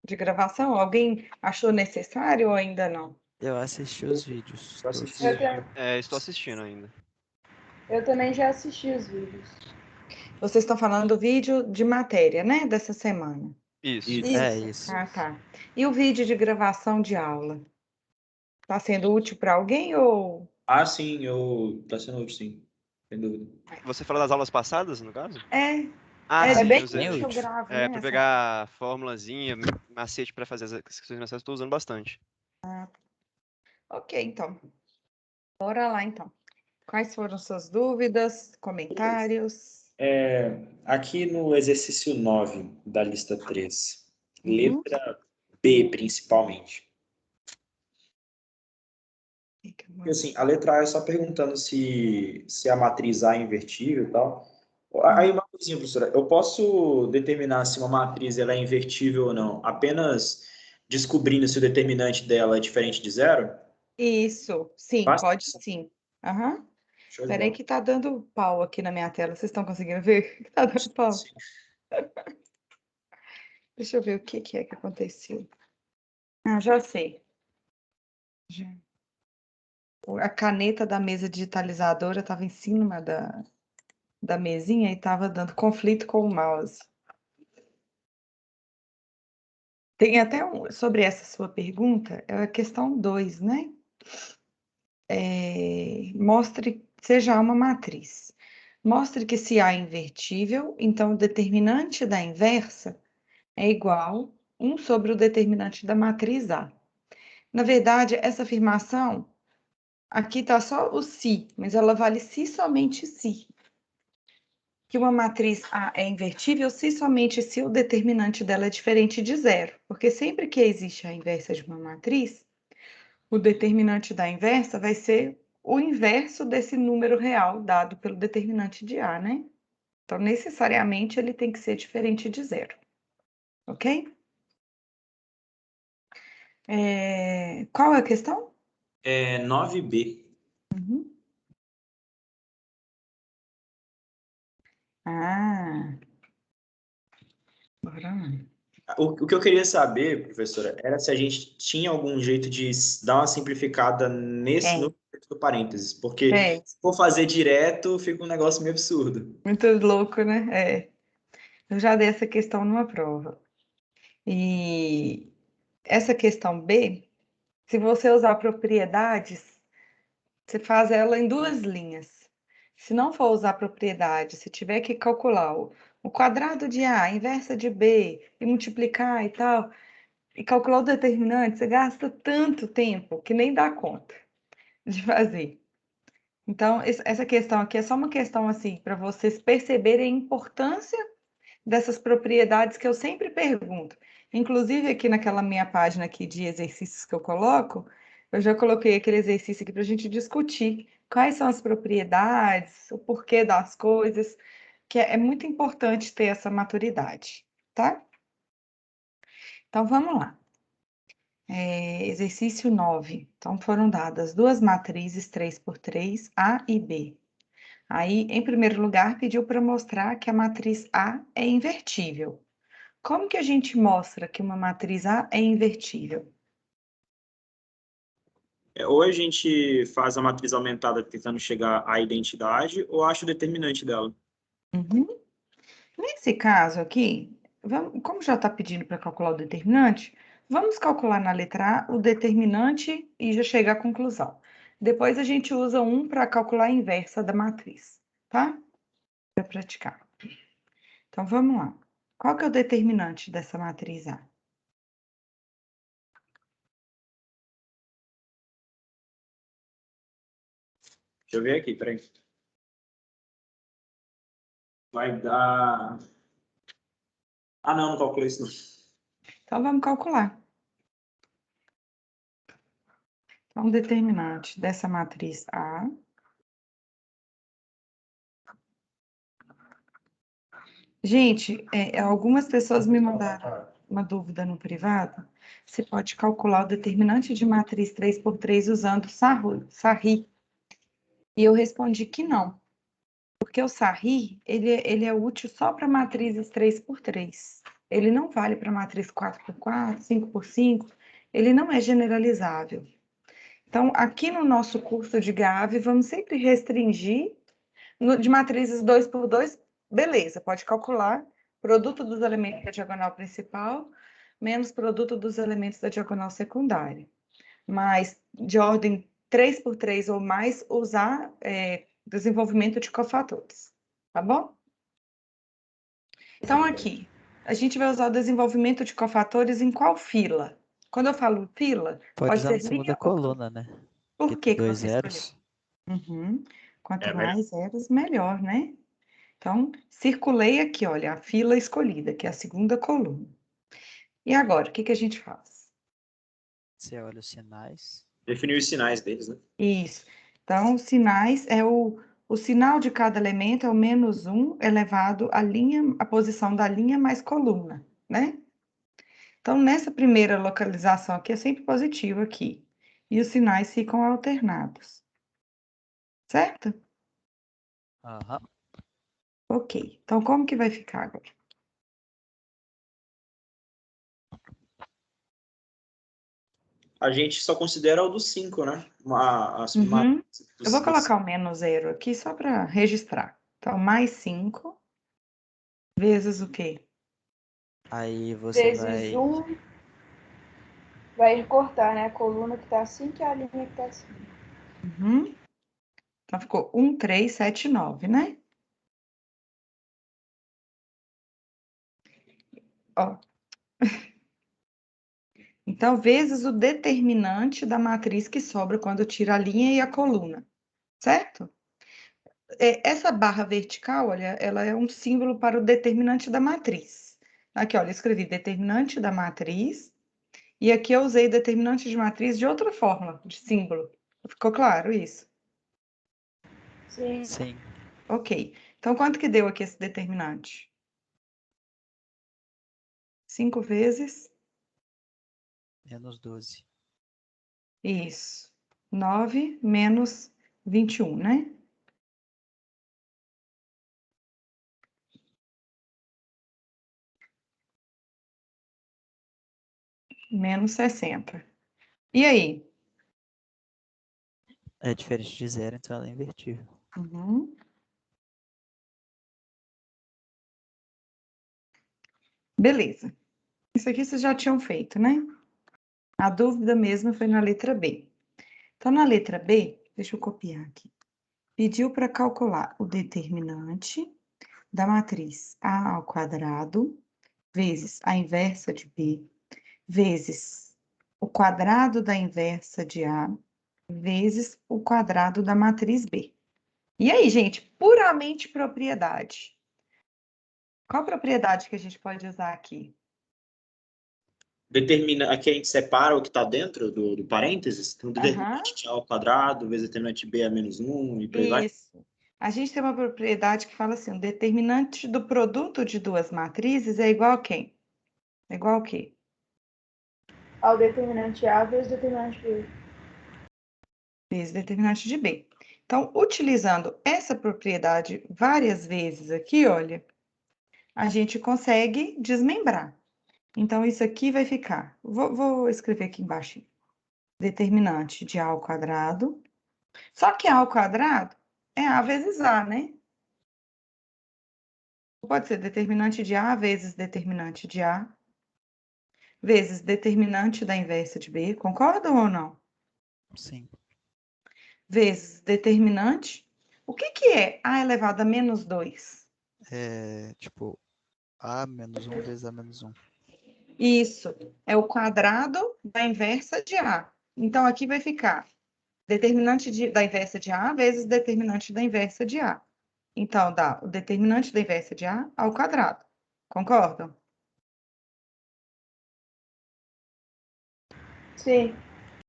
de gravação? Alguém achou necessário ou ainda não? Eu assisti os vídeos. Eu assisti. Estou assistindo ainda. Eu também já assisti os vídeos. Vocês estão falando do vídeo de matéria, né? Dessa semana. Isso. Isso. Ah, tá. E o vídeo de gravação de aula? Está sendo útil para alguém ou... Ah, sim, tá sendo útil, sim. Sem dúvida. Você falou das aulas passadas, no caso? É Sim, bem usei. útil, eu gravo, Para né? pegar fórmulazinha, macete para fazer as questões macete, estou usando bastante. Ok, então. Bora lá, então. Quais foram suas dúvidas, comentários? Aqui no exercício 9 da lista 3, Uhum. letra B, principalmente. Porque, assim, a letra A é só perguntando se a matriz A é invertível e tal. Aí uma coisinha, professora, eu posso determinar se uma matriz ela é invertível ou não, apenas descobrindo se o determinante dela é diferente de zero? Isso, sim, Basta? pode sim. Aham. Show de Peraí bola. que tá dando pau aqui na minha tela. Vocês estão conseguindo ver? Tá dando pau. Sim. Deixa eu ver o que é que aconteceu. Ah, já sei. A caneta da mesa digitalizadora estava em cima da mesinha e estava dando conflito com o mouse. Tem até sobre essa sua pergunta, é a questão 2, né? Mostre, seja uma matriz. Mostre que se A é invertível, então o determinante da inversa é igual 1 sobre o determinante da matriz A. Na verdade, essa afirmação, aqui está só o se, mas ela vale se somente se. Que uma matriz A é invertível se somente se o determinante dela é diferente de zero. Porque sempre que existe a inversa de uma matriz, o determinante da inversa vai ser o inverso desse número real dado pelo determinante de A, né? Então, necessariamente, ele tem que ser diferente de zero. Ok? Qual é a questão? 9B. Uhum. Ah, bora lá. O que eu queria saber, professora, era se a gente tinha algum jeito de dar uma simplificada no parênteses, porque se for fazer direto, fica um negócio meio absurdo. Muito louco, né? Eu já dei essa questão numa prova. E essa questão B, se você usar propriedades, você faz ela em 2 linhas. Se não for usar propriedade, se tiver que calcular o quadrado de A, a inversa de B, e multiplicar e tal, e calcular o determinante, você gasta tanto tempo que nem dá conta de fazer. Então, essa questão aqui é só uma questão assim, para vocês perceberem a importância dessas propriedades que eu sempre pergunto. Inclusive, aqui naquela minha página aqui de exercícios que eu coloco, eu já coloquei aquele exercício aqui para a gente discutir quais são as propriedades, o porquê das coisas, que é muito importante ter essa maturidade, tá? Então, vamos lá. Exercício 9. Então, foram dadas 2 matrizes 3x3, A e B. Aí, em primeiro lugar, pediu para mostrar que a matriz A é invertível. Como que a gente mostra que uma matriz A é invertível? Ou a gente faz a matriz aumentada tentando chegar à identidade, ou acha o determinante dela. Uhum. Nesse caso aqui, como já está pedindo para calcular o determinante, vamos calcular na letra A o determinante e já chegar à conclusão. Depois a gente usa um para calcular a inversa da matriz, tá? Para praticar. Então, vamos lá. Qual que é o determinante dessa matriz A? Deixa eu ver aqui, peraí. Vai dar... Ah, não calculei isso não. Então, vamos calcular. Então, o determinante dessa matriz A... Gente, algumas pessoas me mandaram uma dúvida no privado. Você pode calcular o determinante de matriz 3x3 usando Sarri. E eu respondi que não. Porque o Sarri, ele é útil só para matrizes 3x3. ele não vale para matriz 4x4, 5x5, ele não é generalizável. Então, aqui no nosso curso de GAV, vamos sempre restringir de matrizes 2x2, beleza, pode calcular produto dos elementos da diagonal principal menos produto dos elementos da diagonal secundária. Mas de ordem 3x3 ou mais, usar desenvolvimento de cofatores, tá bom? Então, aqui, a gente vai usar o desenvolvimento de cofatores em qual fila? Quando eu falo fila, Pode pode usar na ser segunda linha ou coluna, né? Por Porque tem que dois você escolheu? zeros. Uhum. Quanto É melhor. mais zeros, melhor, né? Então, circulei aqui, olha, a fila escolhida, que é a segunda coluna. E agora, o que a gente faz? Você olha os sinais. Definir os sinais deles, né? Isso. Então, os sinais é o sinal de cada elemento é o -1 elevado à posição da linha mais coluna, né? Então, nessa primeira localização aqui, é sempre positivo aqui. E os sinais ficam alternados. Certo? Aham. Ok. Então, como que vai ficar agora? A gente só considera o do 5, né? Uhum. Do Eu vou do colocar o -0 aqui só para registrar. Então, mais 5 vezes o quê? Aí você Vezes vai. 1 vai cortar, né? A coluna que tá assim que a linha que tá assim. Uhum. Então, ficou 1, 3, 7, 9, né? Ó. Então, vezes o determinante da matriz que sobra quando eu tiro a linha e a coluna, certo? Essa barra vertical, olha, ela é um símbolo para o determinante da matriz. Aqui, olha, eu escrevi determinante da matriz, e aqui eu usei determinante de matriz de outra forma, de símbolo. Ficou claro isso? Sim. Sim. Ok. Então, quanto que deu aqui esse determinante? 5 vezes? -12. Isso. 9 menos 21, né? Menos 60. E aí? É diferente de zero, então ela é invertível. Uhum. Beleza. Isso aqui vocês já tinham feito, né? A dúvida mesmo foi na letra B. Então, na letra B, deixa eu copiar aqui. Pediu para calcular o determinante da matriz A ao quadrado vezes a inversa de B vezes o quadrado da inversa de A vezes o quadrado da matriz B. E aí, gente, puramente propriedade. Qual propriedade que a gente pode usar aqui? Determina, aqui a gente separa o que está dentro do parênteses. Então, Aham, determinante A ao quadrado, vezes determinante B a -1, e por aí vai. isso. A gente tem uma propriedade que fala assim, o determinante do produto de duas matrizes é igual a quem? É igual ao quê? Ao determinante A vezes determinante B. Vezes determinante de B. Então, utilizando essa propriedade várias vezes aqui, olha, a gente consegue desmembrar. Então, isso aqui vai ficar, vou escrever aqui embaixo, determinante de A ao quadrado. Só que A ao quadrado é A vezes A, né? Pode ser determinante de A vezes determinante de A, vezes determinante da inversa de B, concordam ou não? Sim. Vezes determinante. O que é A elevado a -2? É tipo A menos 1 vezes A menos 1. Isso, é o quadrado da inversa de A. Então, aqui vai ficar determinante da inversa de A vezes determinante da inversa de A. Então, dá o determinante da inversa de A ao quadrado. Concordam? Sim.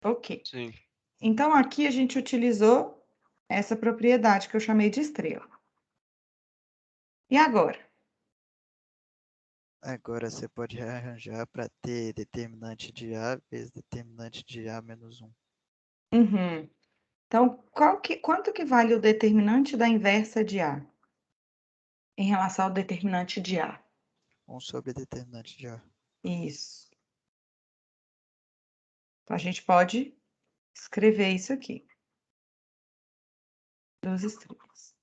Ok. Sim. Então, aqui a gente utilizou essa propriedade que eu chamei de estrela. E agora? Agora você pode rearranjar para ter determinante de A vezes determinante de A menos 1. Uhum. Então, quanto que vale o determinante da inversa de A em relação ao determinante de A? 1 sobre determinante de A. Isso. Então, a gente pode escrever isso aqui. 2 estrelas.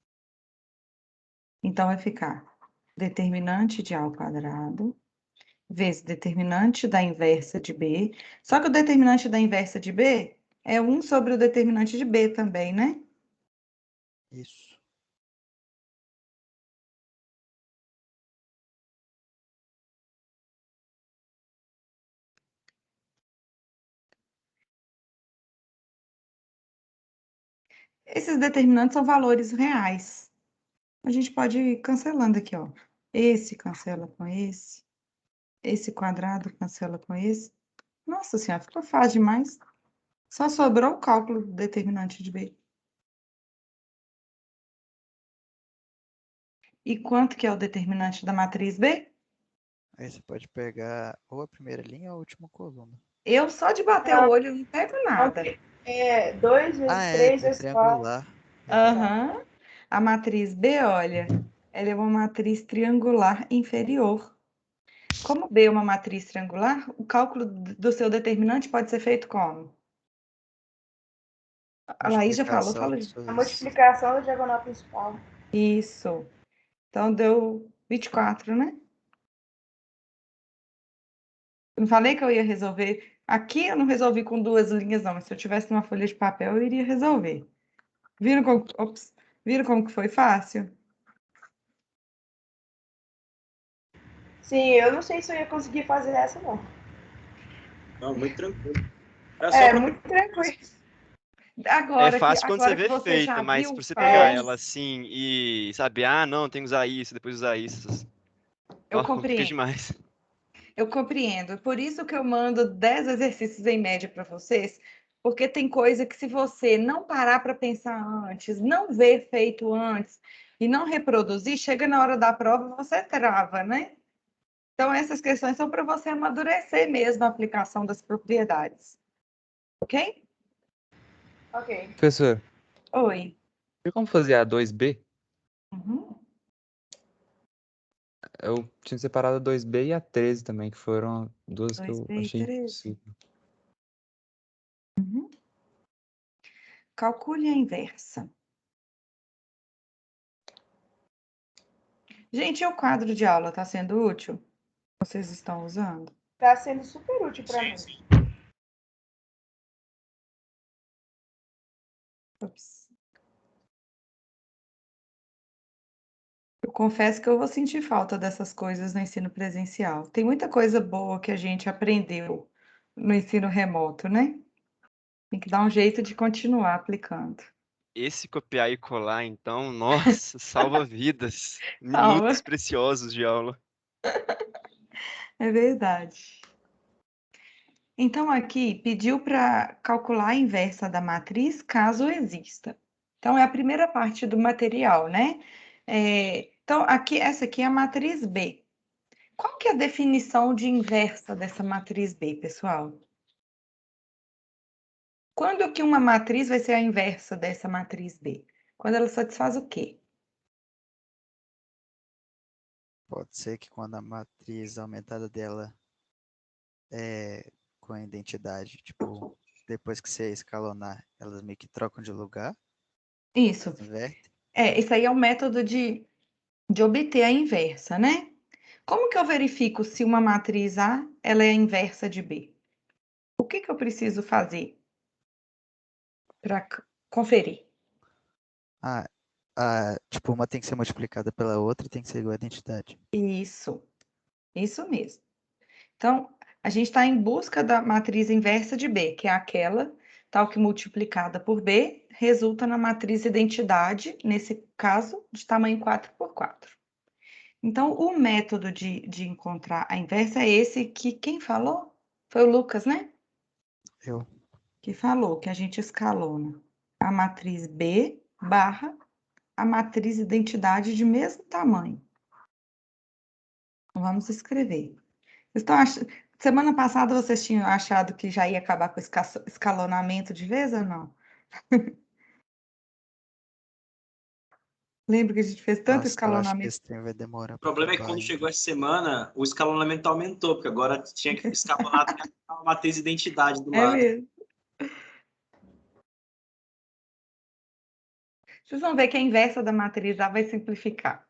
Então, vai ficar determinante de A ao quadrado vezes determinante da inversa de B. Só que o determinante da inversa de B é 1 sobre o determinante de B também, né? Isso. Esses determinantes são valores reais. A gente pode ir cancelando aqui, ó. Esse cancela com esse. Esse quadrado cancela com esse. Nossa Senhora, ficou fácil demais. Só sobrou o cálculo do determinante de B. E quanto que é o determinante da matriz B? Aí você pode pegar ou a primeira linha ou a última coluna. Eu só de bater o olho não pego nada. 2 vezes Ah, é, 3 tem vezes 4. triangular. Aham. A matriz B, olha, ela é uma matriz triangular inferior. Como B é uma matriz triangular, o cálculo do seu determinante pode ser feito como? A Laís já falou, Multiplicação fala. dos A dois. multiplicação da diagonal principal. Isso. Então deu 24, né? Eu não falei que eu ia resolver. Aqui eu não resolvi com 2 linhas, não, mas se eu tivesse uma folha de papel, eu iria resolver. Viram como, ops, viram como que foi fácil? Sim, eu não sei se eu ia conseguir fazer essa, não. Não, muito tranquilo. Era só para Muito tranquilo. É fácil quando você Agora que vê você já feito, mas viu, pra você pegar faz, ela assim e saber, ah, não, tem que usar isso, depois usar isso. eu Ó, complica compreendo. demais. Eu compreendo. Por isso que eu mando 10 exercícios em média para vocês, porque tem coisa que se você não parar para pensar antes, não ver feito antes e não reproduzir, chega na hora da prova você trava, né? Então essas questões são para você amadurecer mesmo a aplicação das propriedades. Ok? Ok. Professor, Oi. tem como fazer a 2B? Uhum. Eu tinha separado a 2B e a 13 também, que foram duas que eu 2B e achei 13. impossível. Uhum. Calcule a inversa. Gente, o quadro de aula está sendo útil? Vocês estão usando? Tá sendo super útil para mim. Ops. Eu confesso que eu vou sentir falta dessas coisas no ensino presencial. Tem muita coisa boa que a gente aprendeu no ensino remoto, né? Tem que dar um jeito de continuar aplicando. Esse copiar e colar, então, nossa, salva vidas. Salva. Minutos preciosos de aula. É verdade. Então, aqui pediu para calcular a inversa da matriz, caso exista. Então, é a primeira parte do material, né? Então, aqui, essa aqui é a matriz B. Qual que é a definição de inversa dessa matriz B, pessoal? Quando que uma matriz vai ser a inversa dessa matriz B? Quando ela satisfaz o quê? Pode ser que quando a matriz aumentada dela é com a identidade, tipo, depois que você escalonar, elas meio que trocam de lugar, Isso. invertem. Isso aí é o método de obter a inversa, né? Como que eu verifico se uma matriz A ela é a inversa de B? O que que eu preciso fazer para conferir? Tipo, uma tem que ser multiplicada pela outra e tem que ser igual à identidade. Isso mesmo. Então, a gente está em busca da matriz inversa de B, que é aquela tal que multiplicada por B resulta na matriz identidade, nesse caso, de tamanho 4x4. Então, o método de encontrar a inversa é esse que quem falou? Foi o Lucas, né? Eu. Que falou que a gente escalona a matriz B barra a matriz identidade de mesmo tamanho. Então, vamos escrever. Semana passada vocês tinham achado que já ia acabar com o escalonamento de vez ou não? Lembra que a gente fez tanto Nossa, eu acho que escalonamento? esse trem vai demorar O pra problema é que acabar quando ainda. chegou essa semana, o escalonamento aumentou, porque agora tinha que escalonar até a matriz de identidade do É lado. mesmo. Vocês vão ver que a inversa da matriz já vai simplificar.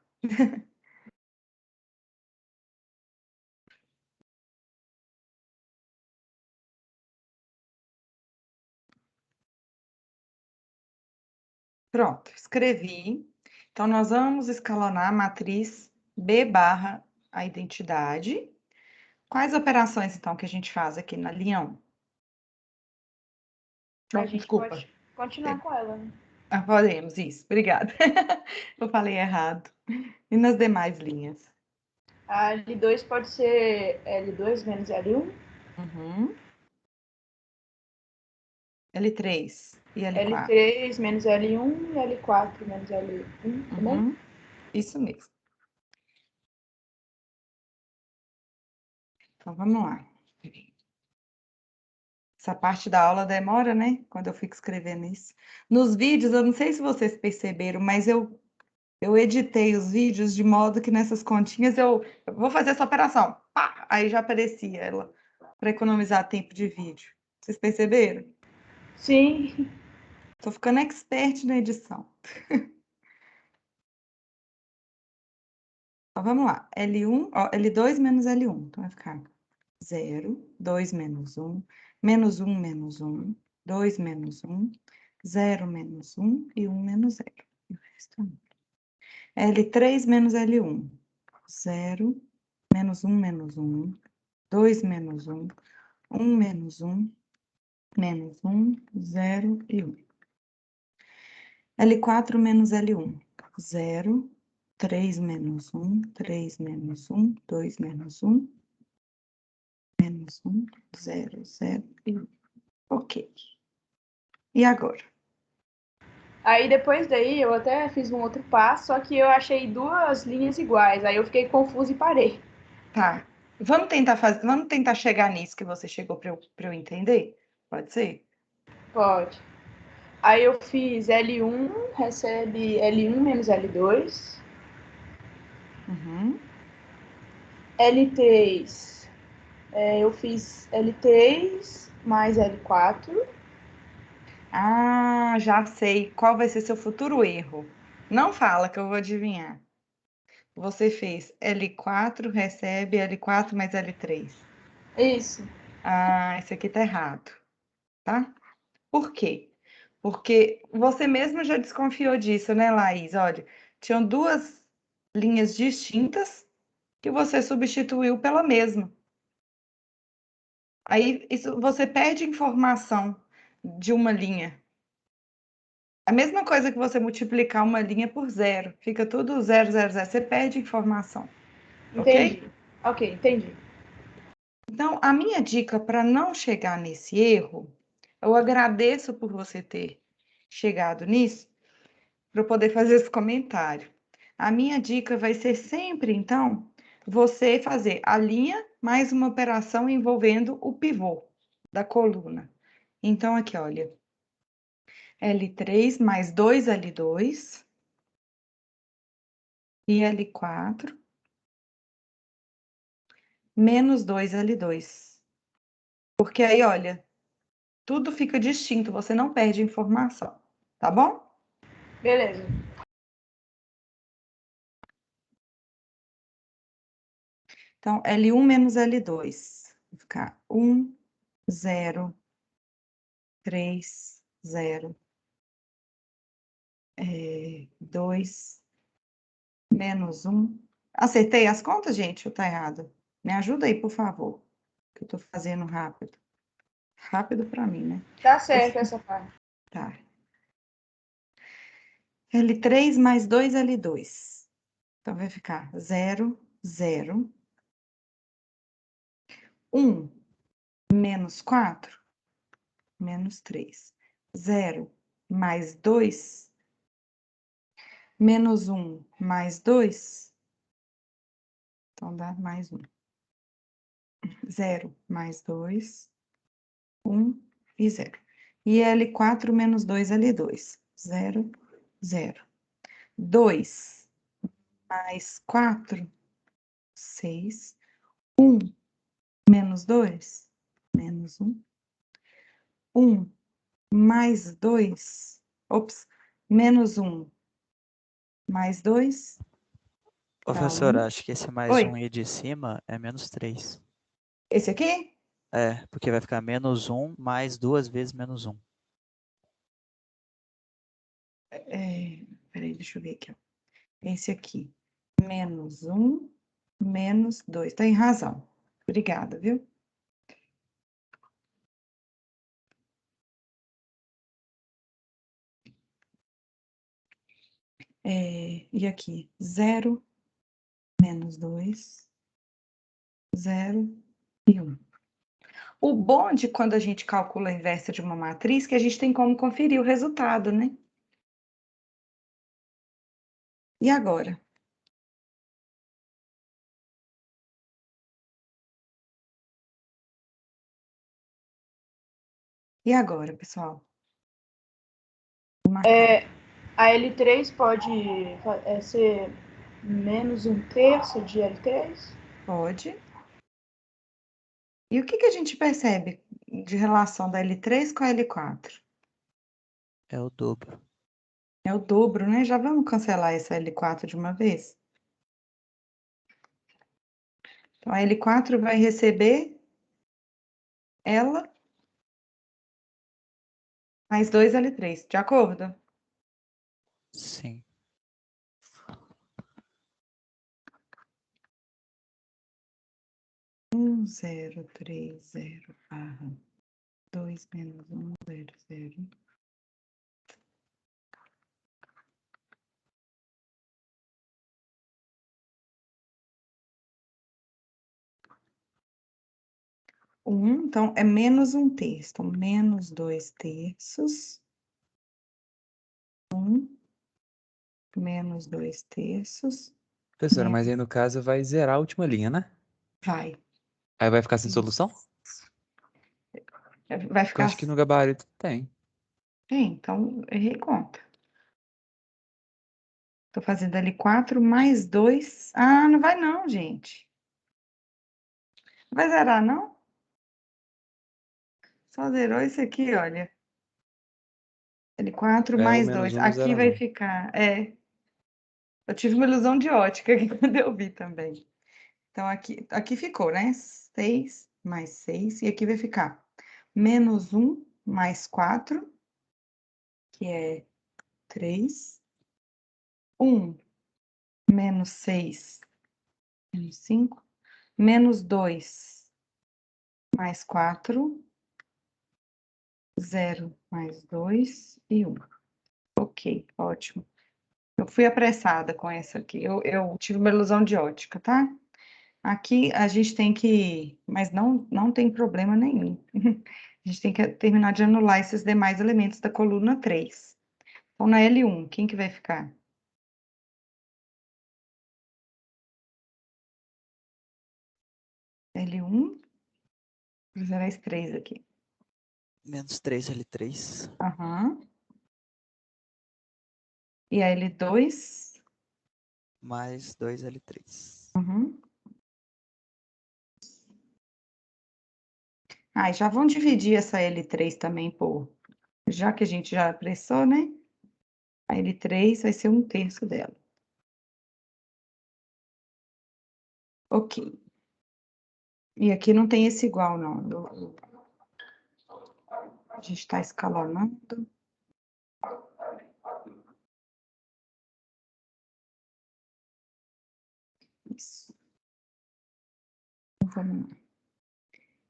Pronto, escrevi. Então, nós vamos escalonar a matriz B barra a identidade. Quais operações, então, que a gente faz aqui na linha 1? A Bom, gente desculpa. pode continuar com ela, né? Ah, podemos, isso. Obrigada. Eu falei errado. E nas demais linhas? A L2 pode ser L2 menos L1, Uhum. L3 e L4. L3 menos L1 e L4 menos L1 também? Uhum. Isso mesmo. Então, vamos lá. Essa parte da aula demora, né? Quando eu fico escrevendo isso. Nos vídeos, eu não sei se vocês perceberam, mas eu editei os vídeos de modo que nessas continhas eu vou fazer essa operação. Pá! Aí já aparecia ela, para economizar tempo de vídeo. Vocês perceberam? Sim. Tô ficando expert na edição. Então, vamos lá. L1, ó, L2 menos L1. Então, vai ficar 0, 2 menos 1, menos 1 menos 1, 2 menos 1, 0 menos 1 e 1 menos 0. E o resto é L3 menos L1. 0, menos 1 menos 1, 2 menos 1, 1 menos 1, menos 1, 0 e 1. L4 menos L1. 0, 3 menos 1, 3 menos 1, 2 menos 1, menos 1, 0, 0 e 1. Ok. E agora? Aí depois daí eu até fiz um outro passo, só que eu achei duas linhas iguais. Aí eu fiquei confusa e parei. Tá. Vamos tentar chegar nisso que você chegou para eu entender? Pode ser? Pode. Aí eu fiz L1 recebe L1 menos L2. Uhum. L3, eu fiz L3 mais L4. Ah, já sei. Qual vai ser seu futuro erro? Não fala que eu vou adivinhar. Você fez L4, recebe L4 mais L3. Isso. Ah, esse aqui tá errado, tá? Por quê? Porque você mesmo já desconfiou disso, né, Laís? Olha, tinham duas linhas distintas que você substituiu pela mesma. Aí você perde informação de uma linha. A mesma coisa que você multiplicar uma linha por zero. Fica tudo 0, 0, 0. Você perde informação, ok? Entendi. Ok, entendi. Então, a minha dica para não chegar nesse erro, eu agradeço por você ter chegado nisso, para eu poder fazer esse comentário. A minha dica vai ser sempre, então, você fazer a linha mais uma operação envolvendo o pivô da coluna. Então, aqui, olha, L3 mais 2L2 e L4 menos 2L2. Porque aí, olha, tudo fica distinto, você não perde informação, tá bom? Beleza. Então, L1 menos L2. Vai ficar 1, 0, 3, 0, 2, menos 1. Acertei as contas, gente? Ou tá errado? Me ajuda aí, por favor, que eu tô fazendo rápido. Rápido para mim, né? Tá certo essa parte. Tá. L3 mais 2L2. Então, vai ficar 0, 0, 1, menos 4, menos 3. 0 mais 2, menos 1 mais 2, então dá mais 1. 0 mais 2, 1 e 0. E L4 menos 2L2. 0, 0. 2 mais 4, 6. 1 menos 2, menos 1. 1 mais 2, ops, menos 1 mais 2, dá Professora, 1. acho que esse mais Oi, 1 aí de cima é menos 3. esse aqui? É, porque vai ficar menos 1 mais 2 vezes menos 1. Peraí, deixa eu ver aqui, ó. Esse aqui, menos 1, menos 2. Tem razão. Obrigada, viu? E aqui, 0, menos 2, 0 e 1. O bom de quando a gente calcula a inversa de uma matriz, que a gente tem como conferir o resultado, né? E agora? E agora, pessoal? A L3 pode ser menos 1/3 de L3? Pode. E o que a gente percebe de relação da L3 com a L4? É o dobro. É o dobro, né? Já vamos cancelar essa L4 de uma vez? Então, a L4 vai receber ela mais 2 L3, de acordo? Sim. 1030 barra 2 menos 100. Então, é menos 1/3. Então, menos 2/3. 1 menos 2/3. Professora, mas aí no caso vai zerar a última linha, né? Vai. Aí vai ficar sem solução? Vai Porque eu ficar acho que no gabarito tem. Sim, então, errei conta. Tô fazendo ali 4 mais 2. Ah, não vai não, gente. Não vai zerar, não? Só zerou isso aqui, olha. Ali 4 É, o mais menos 2. um não Aqui zera, vai não. ficar... eu tive uma ilusão de ótica aqui quando eu vi também. Então, aqui ficou, né? 6 mais 6. E aqui vai ficar menos 1 mais 4, que é 3. 1 menos 6, menos 5. Menos 2 mais 4. 0 mais 2 e 1. Ok, ótimo. Eu fui apressada com essa aqui. Eu tive uma ilusão de ótica, tá? Aqui a gente tem que... Mas não tem problema nenhum. A gente tem que terminar de anular esses demais elementos da coluna 3. Então, na L1, quem que vai ficar? L1, vou zerar esse 3 aqui. Menos 3 L3. Aham. E a L2? Mais 2 L3. Uhum. Ah, e já vão dividir essa L3 também por... Já que a gente já apressou, né? A L3 vai ser 1/3 dela. Ok. E aqui não tem esse igual, não. A gente está escalonando. Isso. Então, vamos lá.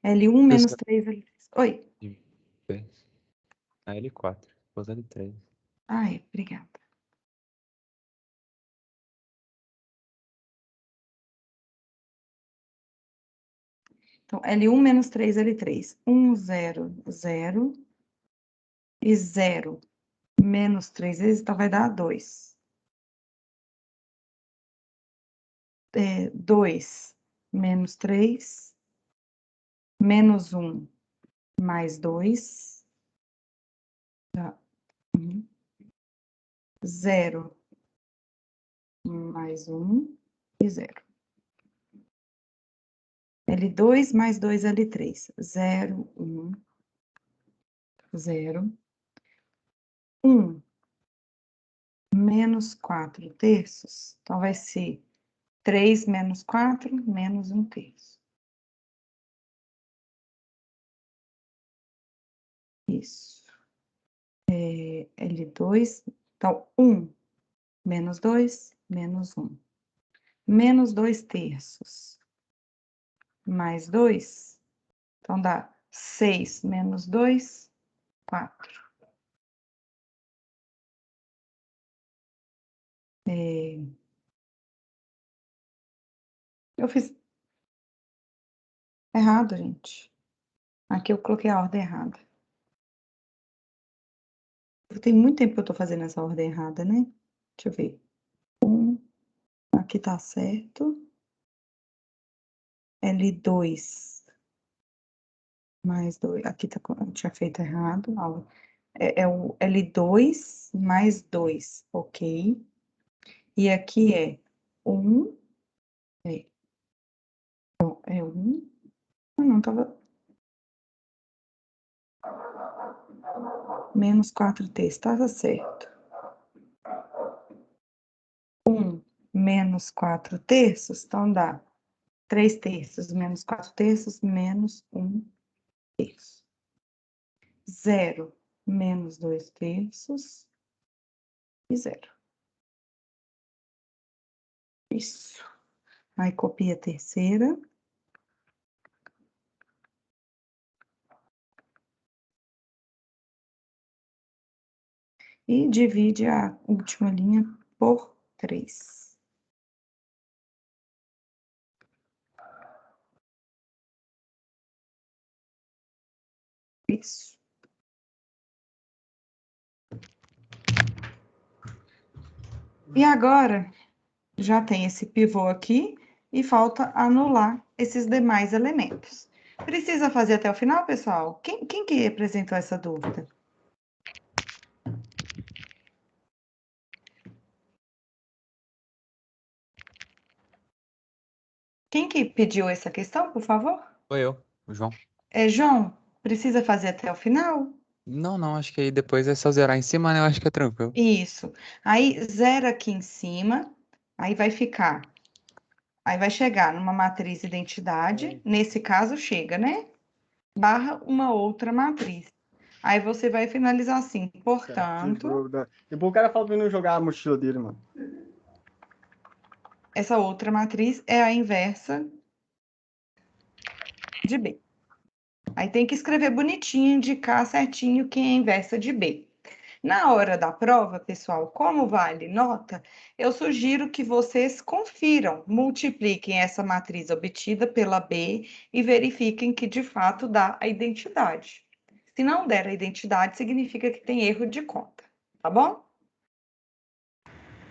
L1 menos Professora, 3 L3. Oi. a L4, depois L3. Ai, obrigada. Então, L1 menos 3 L3. 1, 0, 0. E 0 menos 3 vezes, então vai dar 2. 2 menos 3, menos 1 mais 2, dá 0 mais 1 e 0. L2 mais 2 L3. 0, 1, 0. 1 menos 4 terços. Então, vai ser 3 menos 4 menos 1 terço. Isso. L2. Então, 1 menos 2 menos 1. Menos 2 terços. Mais 2. Então, dá 6 menos 2, 4. Eu fiz errado, gente. Aqui eu coloquei a ordem errada. Tem muito tempo que eu tô fazendo essa ordem errada, né? Deixa eu ver. Aqui tá certo. L2 mais 2. Aqui tá, eu tinha feito errado. É o L2 mais 2, ok? E aqui é 1. Então, é 1. Não, tava. Menos 4 terços, tava certo. 1 menos 4 terços, então dá 3 terços menos 4 terços menos 1 terço. 0 menos 2 terços e 0. Isso. Aí copia a terceira. E divide a última linha por 3. Isso. E agora, já tem esse pivô aqui, e falta anular esses demais elementos. Precisa fazer até o final, pessoal? Quem que apresentou essa dúvida? Quem que pediu essa questão, por favor? Foi eu, o João. João, precisa fazer até o final? Não, acho que aí depois é só zerar em cima, né? Eu acho que é tranquilo. Isso. Aí, zera aqui em cima, aí vai ficar. Aí vai chegar numa matriz identidade, nesse caso chega, né? Barra uma outra matriz. Aí você vai finalizar assim, portanto, Depois o cara fala pra mim não jogar a mochila dele, mano. essa outra matriz é a inversa de B. Aí tem que escrever bonitinho, indicar certinho quem é a inversa de B. Na hora da prova, pessoal, como vale nota, eu sugiro que vocês confiram, multipliquem essa matriz obtida pela B e verifiquem que de fato dá a identidade. Se não der a identidade, significa que tem erro de conta, tá bom?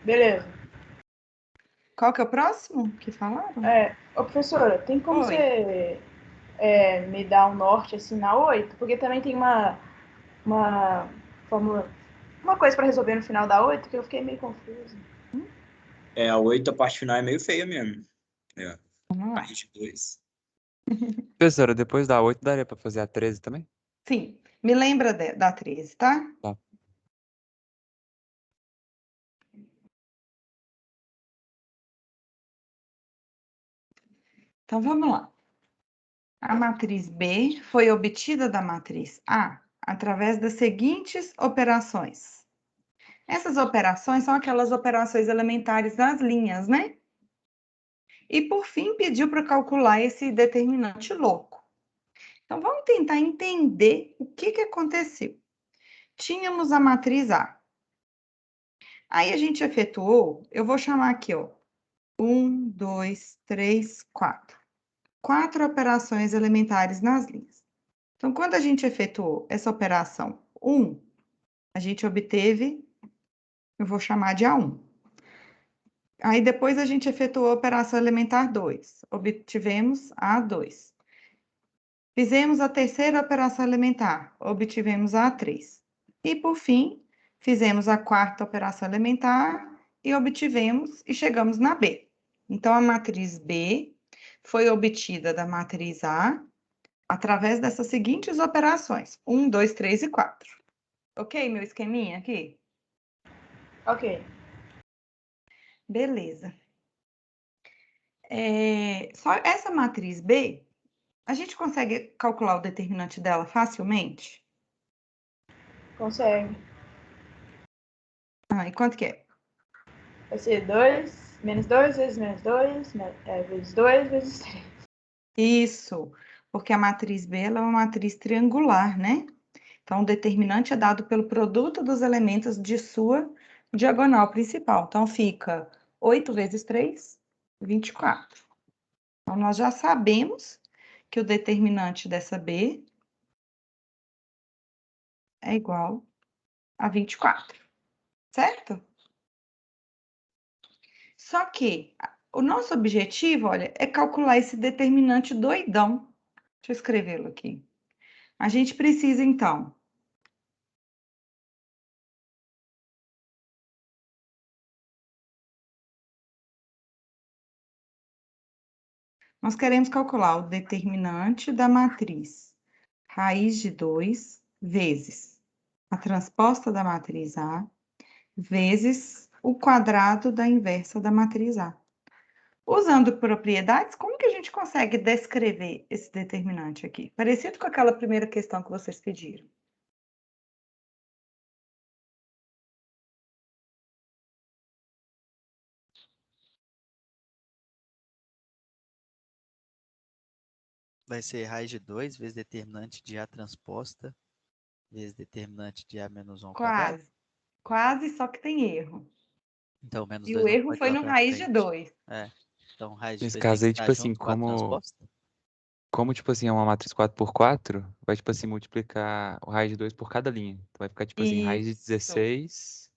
Beleza. Qual que é o próximo que falaram? Ô, professora, tem como Oi. você me dar um norte assim na 8? Porque também tem uma fórmula, uma coisa para resolver no final da 8 que eu fiquei meio confusa. A 8, a parte final é meio feia mesmo. Vamos lá. Parte 2. Professora, depois da 8 daria pra fazer a 13 também? Sim, me lembra da 13, tá? Tá. Então, vamos lá. A matriz B foi obtida da matriz A através das seguintes operações. Essas operações são aquelas operações elementares das linhas, né? E, por fim, pediu para calcular esse determinante louco. Então, vamos tentar entender o que aconteceu. Tínhamos a matriz A. Aí, a gente efetuou, eu vou chamar aqui, ó, 1, 2, 3, 4. 4 operações elementares nas linhas. Então, quando a gente efetuou essa operação 1, a gente obteve, eu vou chamar de A1. Aí, depois a gente efetuou a operação elementar 2, obtivemos A2. Fizemos a terceira operação elementar, obtivemos A3. E, por fim, fizemos a quarta operação elementar e obtivemos e chegamos na B. Então, a matriz B foi obtida da matriz A através dessas seguintes operações: 1, 2, 3 e 4. Ok, meu esqueminha aqui? Ok. Beleza. Só essa matriz B, a gente consegue calcular o determinante dela facilmente? Consegue. E quanto que é? Vai ser 2, menos 2, vezes menos 2, vezes 2, vezes 3. Isso, porque a matriz B ela é uma matriz triangular, né? Então, o determinante é dado pelo produto dos elementos de sua diagonal principal. Então, fica 8 vezes 3, 24. Então, nós já sabemos que o determinante dessa B é igual a 24, certo? Só que o nosso objetivo, olha, é calcular esse determinante doidão. Deixa eu escrevê-lo aqui. A gente precisa, então, nós queremos calcular o determinante da matriz raiz de 2 vezes a transposta da matriz A vezes o quadrado da inversa da matriz A. Usando propriedades, como que a gente consegue descrever esse determinante aqui? Parecido com aquela primeira questão que vocês pediram. Vai ser raiz de 2 vezes determinante de A transposta vezes determinante de A menos 1 ao quadrado. Quase, só que tem erro. Então, menos E 2 o não erro pode ir foi lá no pra raiz de frente. 2. Então, raiz de Nesse 2 tem caso que aí, estar tipo assim, junto com a transposta. como tipo assim, é uma matriz 4x4, vai tipo assim, multiplicar o raiz de 2 por cada linha. Então vai ficar tipo assim, raiz de Isso, 16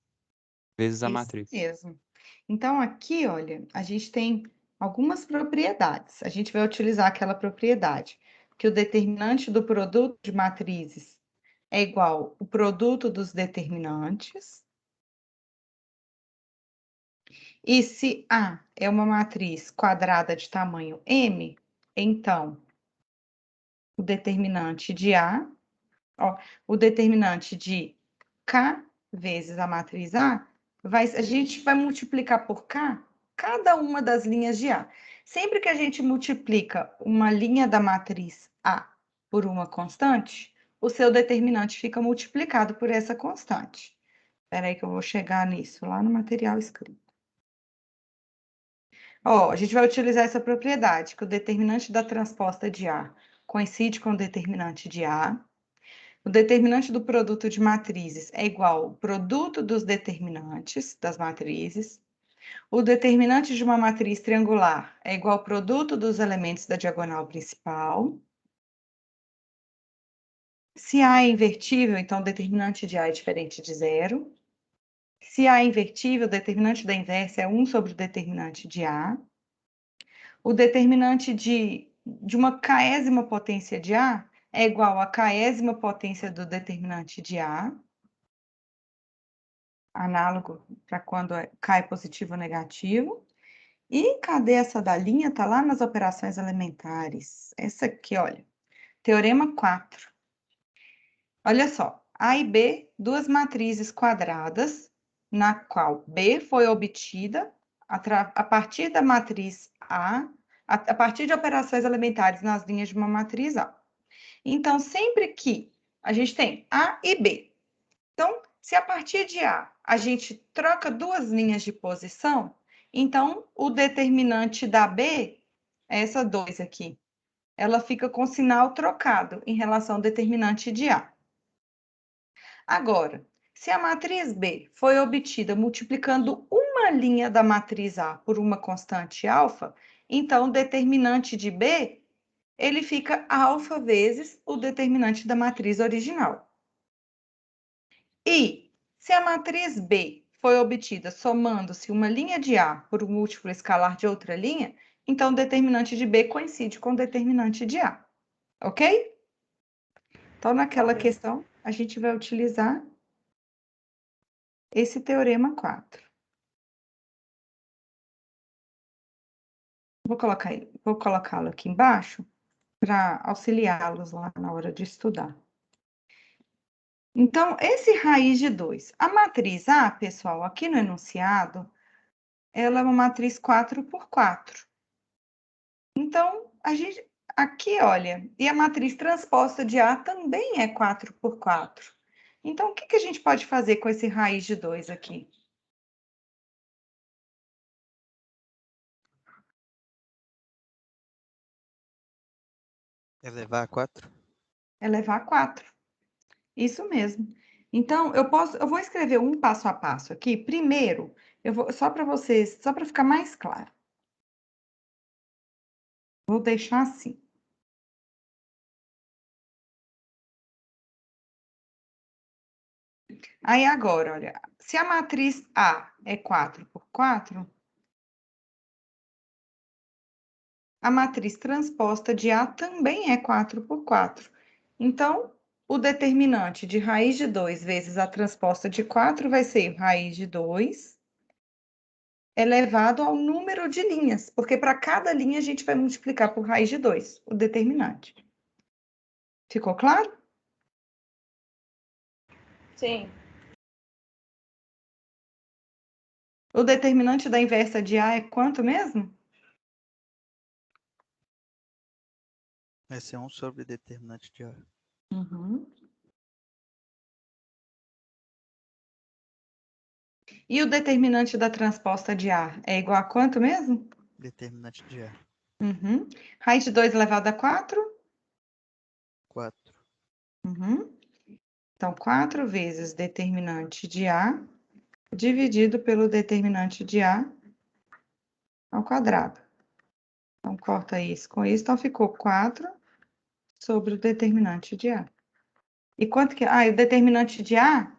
vezes a isso matriz. mesmo. Então, aqui, olha, a gente tem algumas propriedades. A gente vai utilizar aquela propriedade, que o determinante do produto de matrizes é igual ao produto dos determinantes. E se A é uma matriz quadrada de tamanho M, então o determinante de A, o determinante de K vezes a matriz A, a gente vai multiplicar por K cada uma das linhas de A. Sempre que a gente multiplica uma linha da matriz A por uma constante, o seu determinante fica multiplicado por essa constante. Espera aí que eu vou chegar nisso lá no material escrito. A gente vai utilizar essa propriedade, que o determinante da transposta de A coincide com o determinante de A. O determinante do produto de matrizes é igual ao produto dos determinantes das matrizes. O determinante de uma matriz triangular é igual ao produto dos elementos da diagonal principal. Se A é invertível, então o determinante de A é diferente de zero. Se A é invertível, o determinante da inversa é 1 sobre o determinante de A. O determinante de uma késima potência de A é igual à késima potência do determinante de A, análogo para quando K é positivo ou negativo. E cadê essa da linha? Está lá nas operações elementares. Essa aqui, olha, teorema 4. Olha só, A e B, duas matrizes quadradas, na qual B foi obtida a partir da matriz a partir de operações elementares nas linhas de uma matriz A. Então, sempre que a gente tem A e B, então, se a partir de a gente troca duas linhas de posição, então o determinante da B é essa 2 aqui. Ela fica com sinal trocado em relação ao determinante de A. Agora, se a matriz B foi obtida multiplicando uma linha da matriz A por uma constante alfa, então o determinante de B, ele fica alfa vezes o determinante da matriz original. E se a matriz B foi obtida somando-se uma linha de A por um múltiplo escalar de outra linha, então o determinante de B coincide com o determinante de A. Ok? Então, naquela questão, a gente vai utilizar esse teorema 4. Vou colocá-lo aqui embaixo para auxiliá-los lá na hora de estudar. Então, esse raiz de 2. A matriz A, pessoal, aqui no enunciado, ela é uma matriz 4 por 4. Então, a gente, aqui, olha, e a matriz transposta de A também é 4 por 4. Então, o que a gente pode fazer com esse raiz de 2 aqui? Elevar a 4? Elevar a 4. Isso mesmo. Então, eu vou escrever um passo a passo aqui. Primeiro, só para vocês, só para ficar mais claro. Vou deixar assim. Aí agora, olha, se a matriz A é 4 por 4, a matriz transposta de A também é 4 por 4. Então, o determinante de raiz de 2 vezes a transposta de 4 vai ser raiz de 2 elevado ao número de linhas, porque para cada linha a gente vai multiplicar por raiz de 2, o determinante. Ficou claro? Sim. O determinante da inversa de A é quanto mesmo? Vai ser 1 sobre determinante de A. Uhum. E o determinante da transposta de A é igual a quanto mesmo? Determinante de A. Uhum. Raiz de 2 elevado a 4? 4. Uhum. Então, 4 vezes determinante de A dividido pelo determinante de A ao quadrado. Então, corta isso com isso. Então, ficou 4 sobre o determinante de A. E quanto que... Ah, e o determinante de A,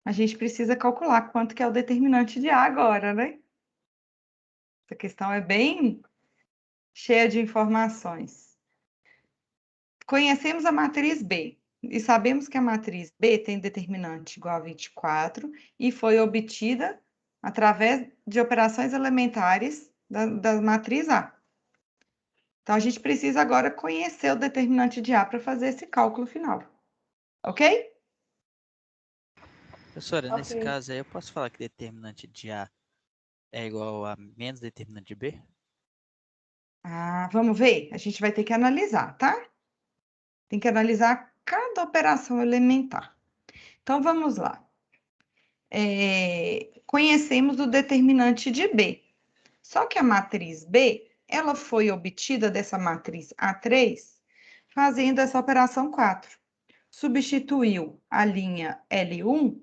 a gente precisa calcular quanto que é o determinante de A agora, né? Essa questão é bem cheia de informações. Conhecemos a matriz B e sabemos que a matriz B tem determinante igual a 24 e foi obtida através de operações elementares da matriz A. Então, a gente precisa agora conhecer o determinante de A para fazer esse cálculo final. Ok? Professora, nesse Ok. caso aí, eu posso falar que determinante de A é igual a menos determinante de B? Ah, vamos ver? A gente vai ter que analisar, tá? Tem que analisar cada operação elementar. Então, vamos lá. Conhecemos o determinante de B. Só que a matriz B, ela foi obtida dessa matriz A3 fazendo essa operação 4. Substituiu a linha L1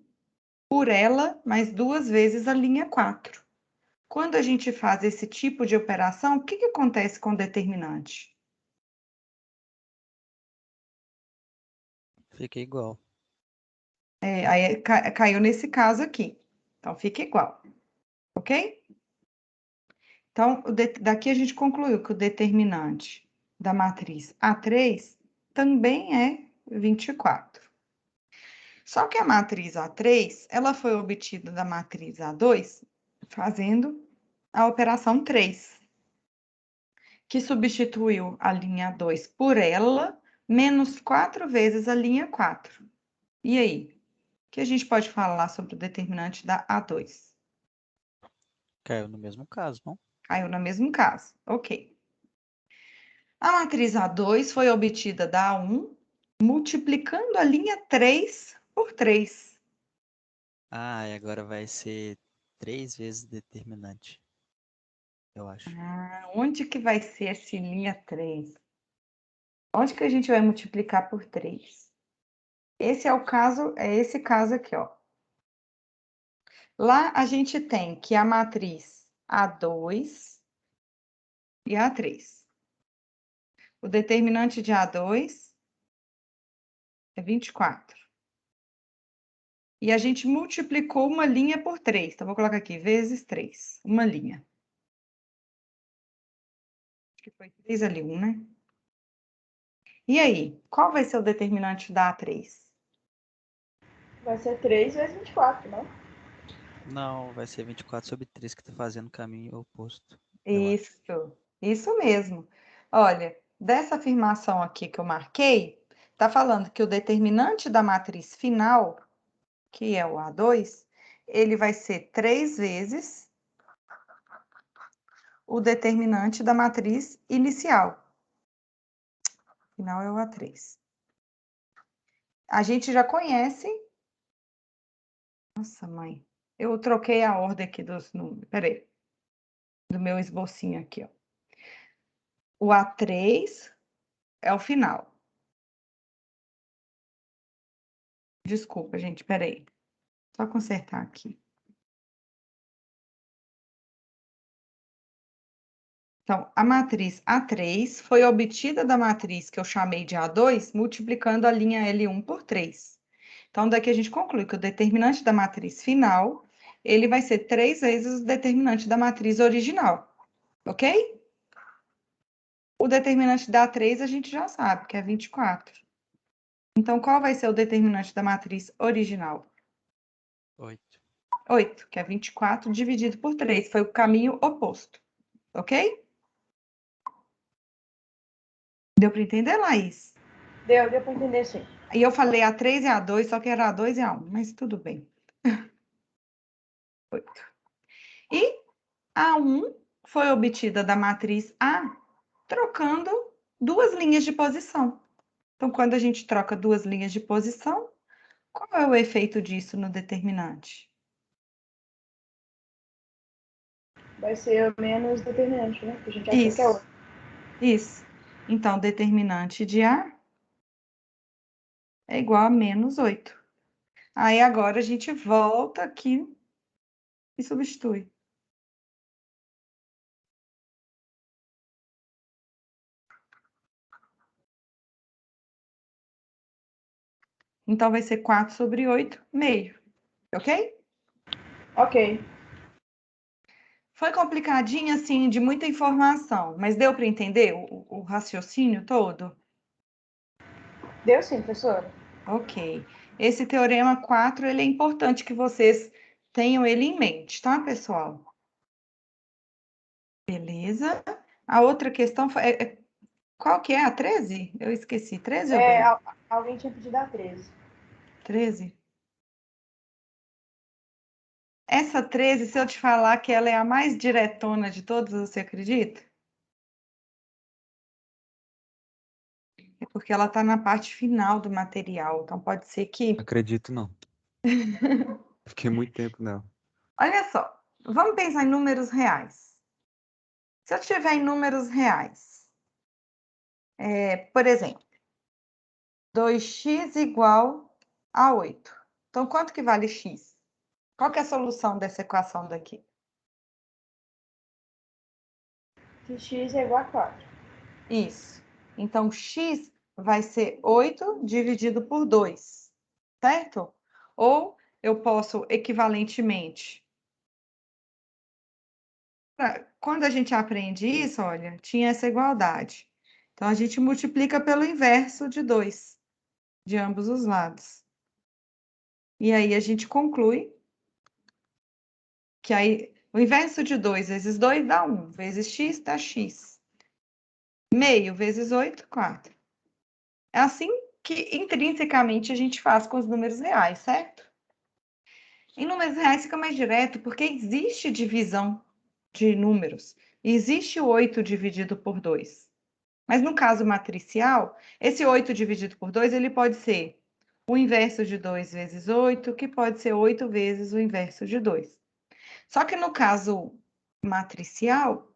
por ela mais 2 vezes a linha 4. Quando a gente faz esse tipo de operação, o que acontece com o determinante? Fica igual. Aí caiu nesse caso aqui. Então, fica igual. Ok? Então, daqui a gente concluiu que o determinante da matriz A3 também é 24. Só que a matriz A3, ela foi obtida da matriz A2 fazendo a operação 3, que substituiu a linha 2 por ela, menos 4 vezes a linha 4. E aí? O que a gente pode falar sobre o determinante da A2? Caiu no mesmo caso, não? Caiu no mesmo caso. Ok. A matriz A2 foi obtida da A1, multiplicando a linha 3 por 3. Ah, e agora vai ser 3 vezes determinante. Eu acho. Onde que vai ser essa linha 3? Onde que a gente vai multiplicar por 3? Esse é o caso, é esse caso aqui, ó. Lá a gente tem que a matriz A2 e A3. O determinante de A2 é 24. E a gente multiplicou uma linha por 3. Então, vou colocar aqui, vezes 3. Uma linha. Acho que foi 3 ali, 1, né? E aí, qual vai ser o determinante da A3? Vai ser 3 vezes 24, não? Não, vai ser 24 sobre 3 que tá fazendo o caminho oposto. Isso mesmo. Olha, dessa afirmação aqui que eu marquei, está falando que o determinante da matriz final, que é o A2, ele vai ser 3 vezes o determinante da matriz inicial. Final é o A3. A gente já conhece. Nossa, mãe. Eu troquei a ordem aqui dos números. Peraí. Do meu esbocinho aqui, ó. O A3 é o final. Desculpa, gente, peraí. Só consertar aqui. Então, a matriz A3 foi obtida da matriz que eu chamei de A2, multiplicando a linha L1 por 3. Então, daqui a gente conclui que o determinante da matriz final, ele vai ser 3 vezes o determinante da matriz original, ok? O determinante da A3 a gente já sabe, que é 24. Então, qual vai ser o determinante da matriz original? 8. 8, que é 24 dividido por 3. Foi o caminho oposto, ok? Deu para entender, Laís? Deu para entender, sim. E eu falei A3 e A2, só que era A2 e A1, mas tudo bem. 8. E A1 foi obtida da matriz A, trocando duas linhas de posição. Então, quando a gente troca duas linhas de posição, qual é o efeito disso no determinante? Vai ser o menos determinante, né? Que a gente achou que é 8. Isso. Então, determinante de A é igual a menos 8. Aí, agora, a gente volta aqui e substitui. Então, vai ser 4 sobre 8, meio. Ok? Ok. Foi complicadinho, assim, de muita informação, mas deu para entender o raciocínio todo? Deu sim, professora. Ok. Esse teorema 4, ele é importante que vocês tenham ele em mente, tá, pessoal? Beleza. A outra questão foi... qual que é? A 13? Eu esqueci. 13 ou 12? Alguém tinha pedido a 13. 13? Essa 13, se eu te falar que ela é a mais diretona de todas, você acredita? É porque ela está na parte final do material, então pode ser que... Acredito não. Fiquei muito tempo não. Olha só, vamos pensar em números reais. Se eu tiver em números reais, por exemplo, 2x igual a 8. Então, quanto que vale x? Qual que é a solução dessa equação daqui? Que x é igual a 4. Isso. Então, x vai ser 8 dividido por 2, certo? Ou eu posso, equivalentemente... Quando a gente aprende isso, olha, tinha essa igualdade. Então, a gente multiplica pelo inverso de 2, de ambos os lados. E aí, a gente conclui que aí, o inverso de 2 vezes 2 dá 1, vezes x dá x. Meio vezes 8, 4. É assim que, intrinsecamente, a gente faz com os números reais, certo? Em números reais fica mais direto, porque existe divisão de números. Existe o 8 dividido por 2. Mas no caso matricial, esse 8 dividido por 2, ele pode ser o inverso de 2 vezes 8, que pode ser 8 vezes o inverso de 2. Só que no caso matricial,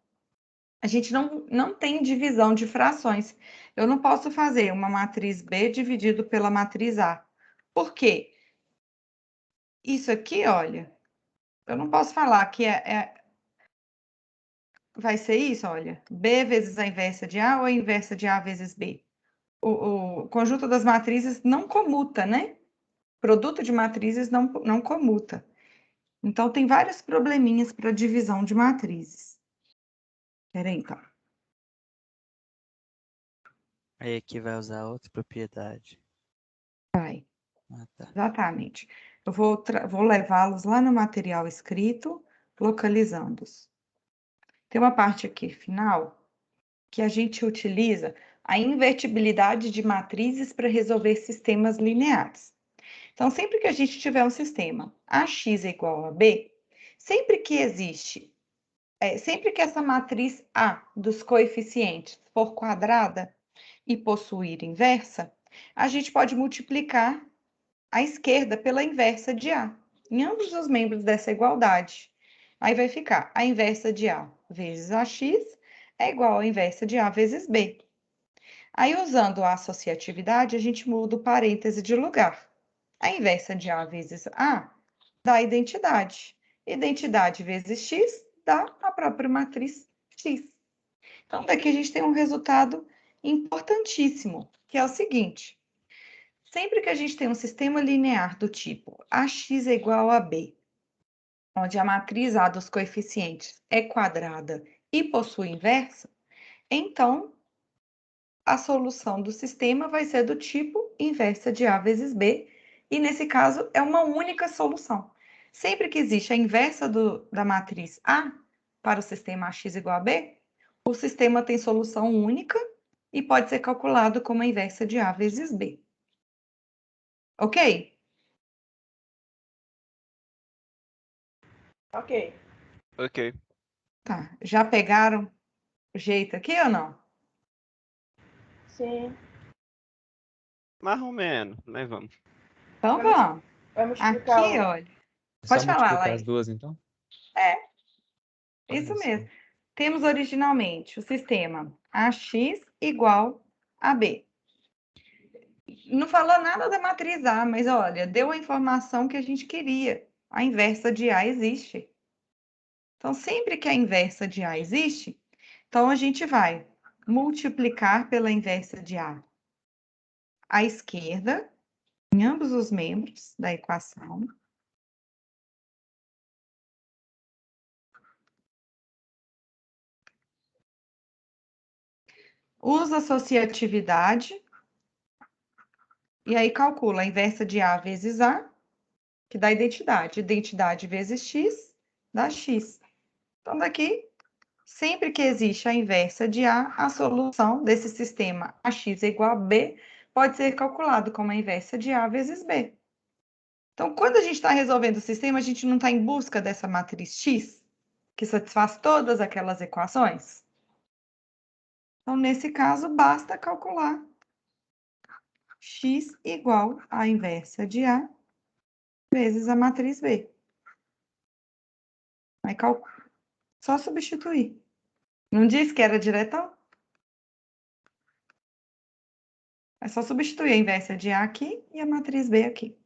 a gente não tem divisão de frações. Eu não posso fazer uma matriz B dividido pela matriz A. Por quê? Isso aqui, olha, eu não posso falar que vai ser isso, olha, B vezes a inversa de A ou a inversa de A vezes B. O conjunto das matrizes não comuta, né? Produto de matrizes não comuta. Então, tem vários probleminhas para divisão de matrizes. Peraí, então. Aí aqui vai usar outra propriedade. Vai. Ah, tá. Exatamente. Eu vou levá-los lá no material escrito, localizando-os. tem uma parte aqui final que a gente utiliza a invertibilidade de matrizes para resolver sistemas lineares. Então, sempre que a gente tiver um sistema AX é igual a B, sempre que essa matriz A dos coeficientes for quadrada e possuir inversa, a gente pode multiplicar a esquerda pela inversa de A, em ambos os membros dessa igualdade. Aí vai ficar a inversa de A vezes AX é igual à inversa de A vezes B. Aí, usando a associatividade, a gente muda o parêntese de lugar. A inversa de A vezes A dá identidade. Identidade vezes X dá a própria matriz X. Então, daqui a gente tem um resultado importantíssimo, que é o seguinte. Sempre que a gente tem um sistema linear do tipo AX é igual a B, onde a matriz A dos coeficientes é quadrada e possui inversa, então a solução do sistema vai ser do tipo inversa de A vezes B, e nesse caso é uma única solução. Sempre que existe a inversa da matriz A para o sistema AX igual a B, o sistema tem solução única e pode ser calculado como a inversa de A vezes B. Ok? Ok. Ok. Tá. Já pegaram o jeito aqui ou não? Sim. Mais ou menos, mas vamos. Então vamos. Vai multiplicar Aqui, o... olha. É Pode só falar, multiplicar Laís. as duas, então? Isso Olha só. mesmo. Temos originalmente o sistema AX igual a B. Não falou nada da matriz A, mas olha, deu a informação que a gente queria. A inversa de A existe. Então, sempre que a inversa de A existe, então a gente vai multiplicar pela inversa de A à esquerda, em ambos os membros da equação. Usa associatividade. E aí calcula a inversa de A vezes A, que dá identidade. Identidade vezes X dá X. Então, daqui, sempre que existe a inversa de A, a solução desse sistema AX é igual a B pode ser calculado como a inversa de A vezes B. Então, quando a gente está resolvendo o sistema, a gente não está em busca dessa matriz X, que satisfaz todas aquelas equações? Então, nesse caso, basta calcular X igual à inversa de A vezes a matriz B. Aí, só substituir. Não disse que era diretão? É só substituir a inversa de A aqui e a matriz B aqui.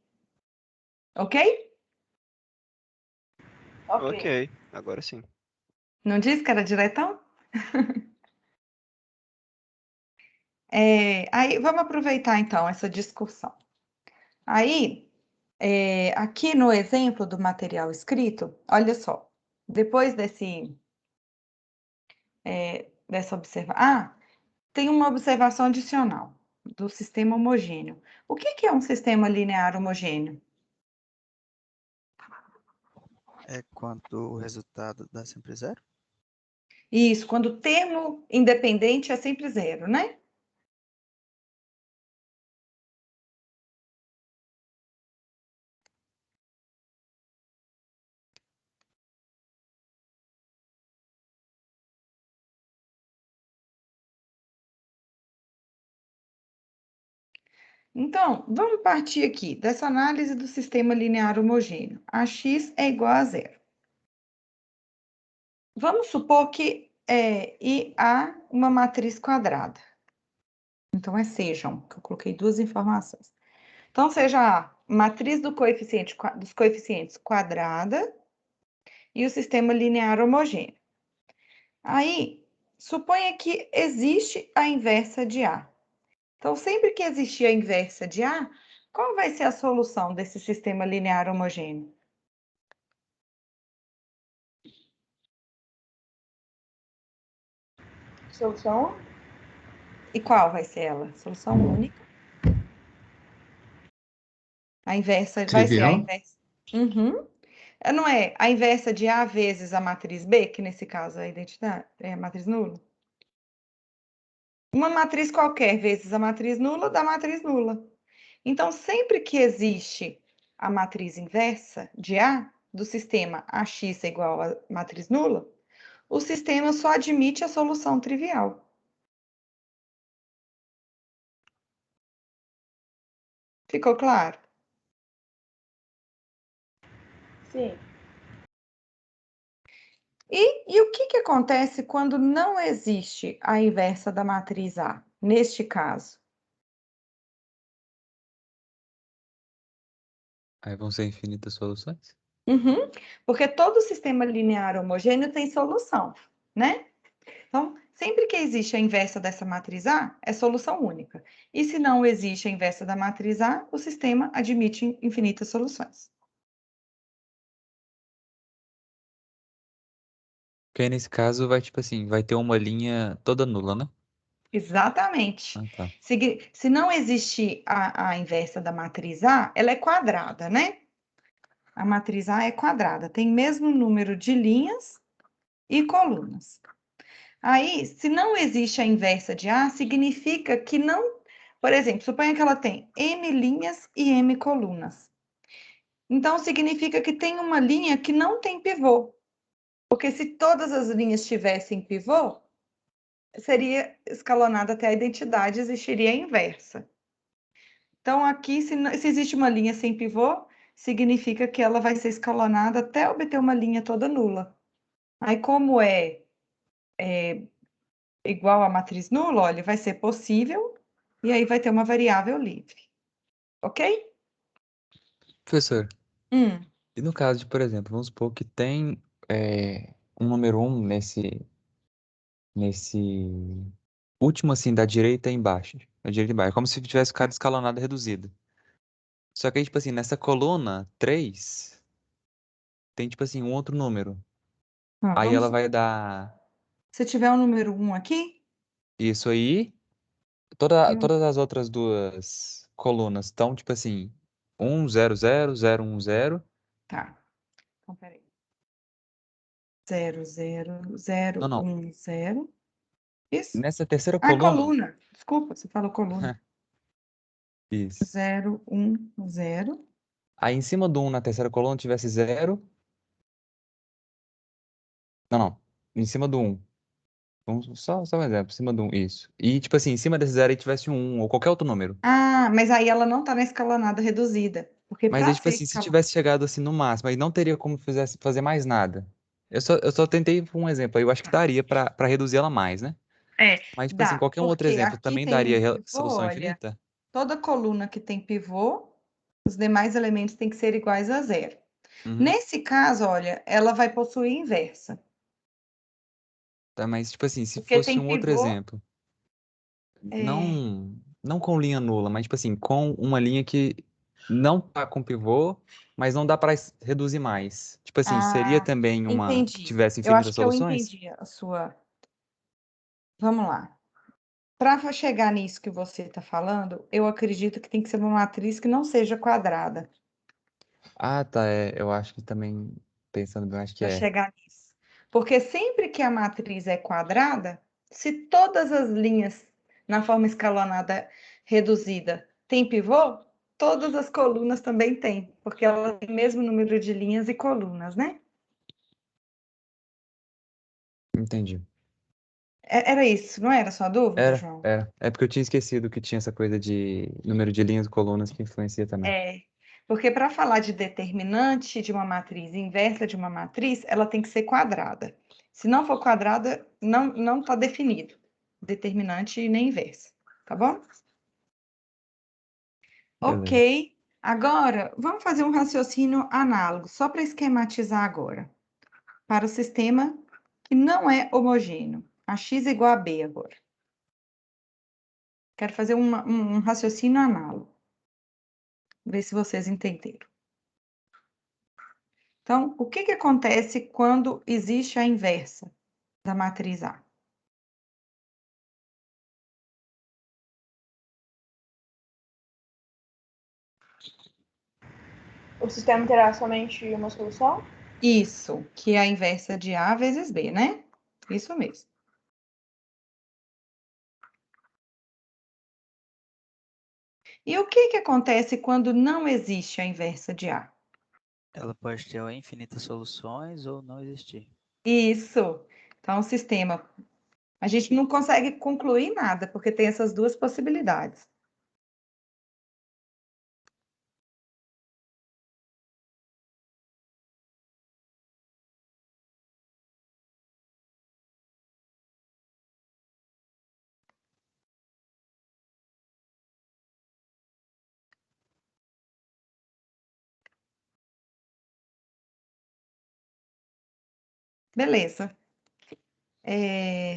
Ok? Ok. Ok, agora sim. Não disse que era diretão? Aí, vamos aproveitar, então, essa discussão. Aí, aqui no exemplo do material escrito, olha só. Depois dessa observação... Ah, tem uma observação adicional do sistema homogêneo. O que é um sistema linear homogêneo? É quando o resultado dá sempre zero? Isso, quando o termo independente é sempre zero, né? Então, vamos partir aqui dessa análise do sistema linear homogêneo. AX é igual a zero. Vamos supor que I há uma matriz quadrada. Então, sejam, que eu coloquei duas informações. Então, seja a matriz dos coeficientes quadrada e o sistema linear homogêneo. Aí, suponha que existe a inversa de A. Então, sempre que existir a inversa de A, qual vai ser a solução desse sistema linear homogêneo? Solução? E qual vai ser ela? Solução única. A inversa vai ser a Trivial? inversa. Uhum. Não é a inversa de A vezes a matriz B, que nesse caso é a identidade, é a matriz nula? Uma matriz qualquer vezes a matriz nula dá matriz nula. Então, sempre que existe a matriz inversa de A, do sistema AX é igual a matriz nula, o sistema só admite a solução trivial. Ficou claro? Sim. E o que acontece quando não existe a inversa da matriz A, neste caso? Aí vão ser infinitas soluções? Uhum, porque todo sistema linear homogêneo tem solução, né? Então, sempre que existe a inversa dessa matriz A, é solução única. E se não existe a inversa da matriz A, o sistema admite infinitas soluções. Porque aí nesse caso vai, tipo assim, vai ter uma linha toda nula, né? Exatamente. Ah, tá. Se não existe a inversa da matriz A, ela é quadrada, né? A matriz A é quadrada, tem mesmo número de linhas e colunas. Aí, se não existe a inversa de A, significa que não. Por exemplo, suponha que ela tem M linhas e M colunas. Então, significa que tem uma linha que não tem pivô. Porque se todas as linhas tivessem pivô, seria escalonada até a identidade, existiria a inversa. Então, aqui, se existe uma linha sem pivô, significa que ela vai ser escalonada até obter uma linha toda nula. Aí, como é igual à matriz nula, olha, vai ser possível, e aí vai ter uma variável livre. Ok? Professor, Hum, e no caso de, por exemplo, vamos supor que tem um número 1 nesse último, assim, da direita embaixo. Da direita embaixo. É como se tivesse ficado escalonada reduzida. Só que aí, tipo assim, nessa coluna 3 tem, tipo assim, um outro número. Aí vamos ela supor. vai dar Se tiver o número 1 aqui, isso aí. eu... Todas as outras duas colunas estão, tipo assim, 1, 0, 0, 0, 1, 0. Tá. Então, peraí. 0, 0, 0, Não, não. 1, 0. Isso? Nessa terceira Ah, coluna. coluna. Desculpa, você falou coluna. Isso. 0, 1, 0. Aí em cima do 1 na terceira coluna tivesse 0. Não, não. Em cima do 1. Só um exemplo. Em cima do 1. Isso. E, tipo assim, em cima desse 0 aí tivesse um 1 ou qualquer outro número. Ah, mas aí ela não tá na escalonada reduzida. Porque Mas para aí, tipo ser assim, se tivesse chegado assim no máximo, aí não teria como fazer mais nada. Eu só tentei um exemplo. Aí eu acho que daria pra reduzir ela mais, né? É, Mas, tipo assim, dá, qualquer um outro porque exemplo aqui também tem um daria pivô, solução olha, infinita? toda coluna que tem pivô, os demais elementos têm que ser iguais a zero. Uhum. Nesse caso, olha, ela vai possuir inversa, Tá, mas, tipo assim, se porque fosse tem um outro pivô, exemplo, é, não com linha nula, mas, tipo assim, com uma linha que não tá com pivô, mas não dá pra reduzir mais. Tipo assim, seria ah, também uma que entendi. tivesse Eu acho infinitas que eu soluções? entendi a sua. Vamos lá. Para chegar nisso que você está falando, eu acredito que tem que ser uma matriz que não seja quadrada. Ah, tá, eu acho que também, pensando bem, eu acho que Para é. chegar nisso. Porque sempre que a matriz é quadrada, se todas as linhas na forma escalonada reduzida têm pivô, todas as colunas também têm, porque ela tem o mesmo número de linhas e colunas, né? Entendi. Era isso, não era sua dúvida, Era, João? era. É porque eu tinha esquecido que tinha essa coisa de número de linhas e colunas que influencia também. É, porque para falar de determinante de uma matriz inversa de uma matriz, ela tem que ser quadrada. Se não for quadrada, não está definido determinante nem inversa, tá bom? Beleza. Ok. Agora, vamos fazer um raciocínio análogo, só para esquematizar agora, para o sistema que não é homogêneo. A x é igual a b agora. Quero fazer um raciocínio análogo. Ver se vocês entenderam. Então, o que acontece quando existe a inversa da matriz A? O sistema terá somente uma solução? Isso, que é a inversa de A vezes B, né? Isso mesmo. E o que acontece quando não existe a inversa de A? Ela pode ter ou infinitas soluções ou não existir. Isso. Então, o sistema, a gente não consegue concluir nada, porque tem essas duas possibilidades. Beleza.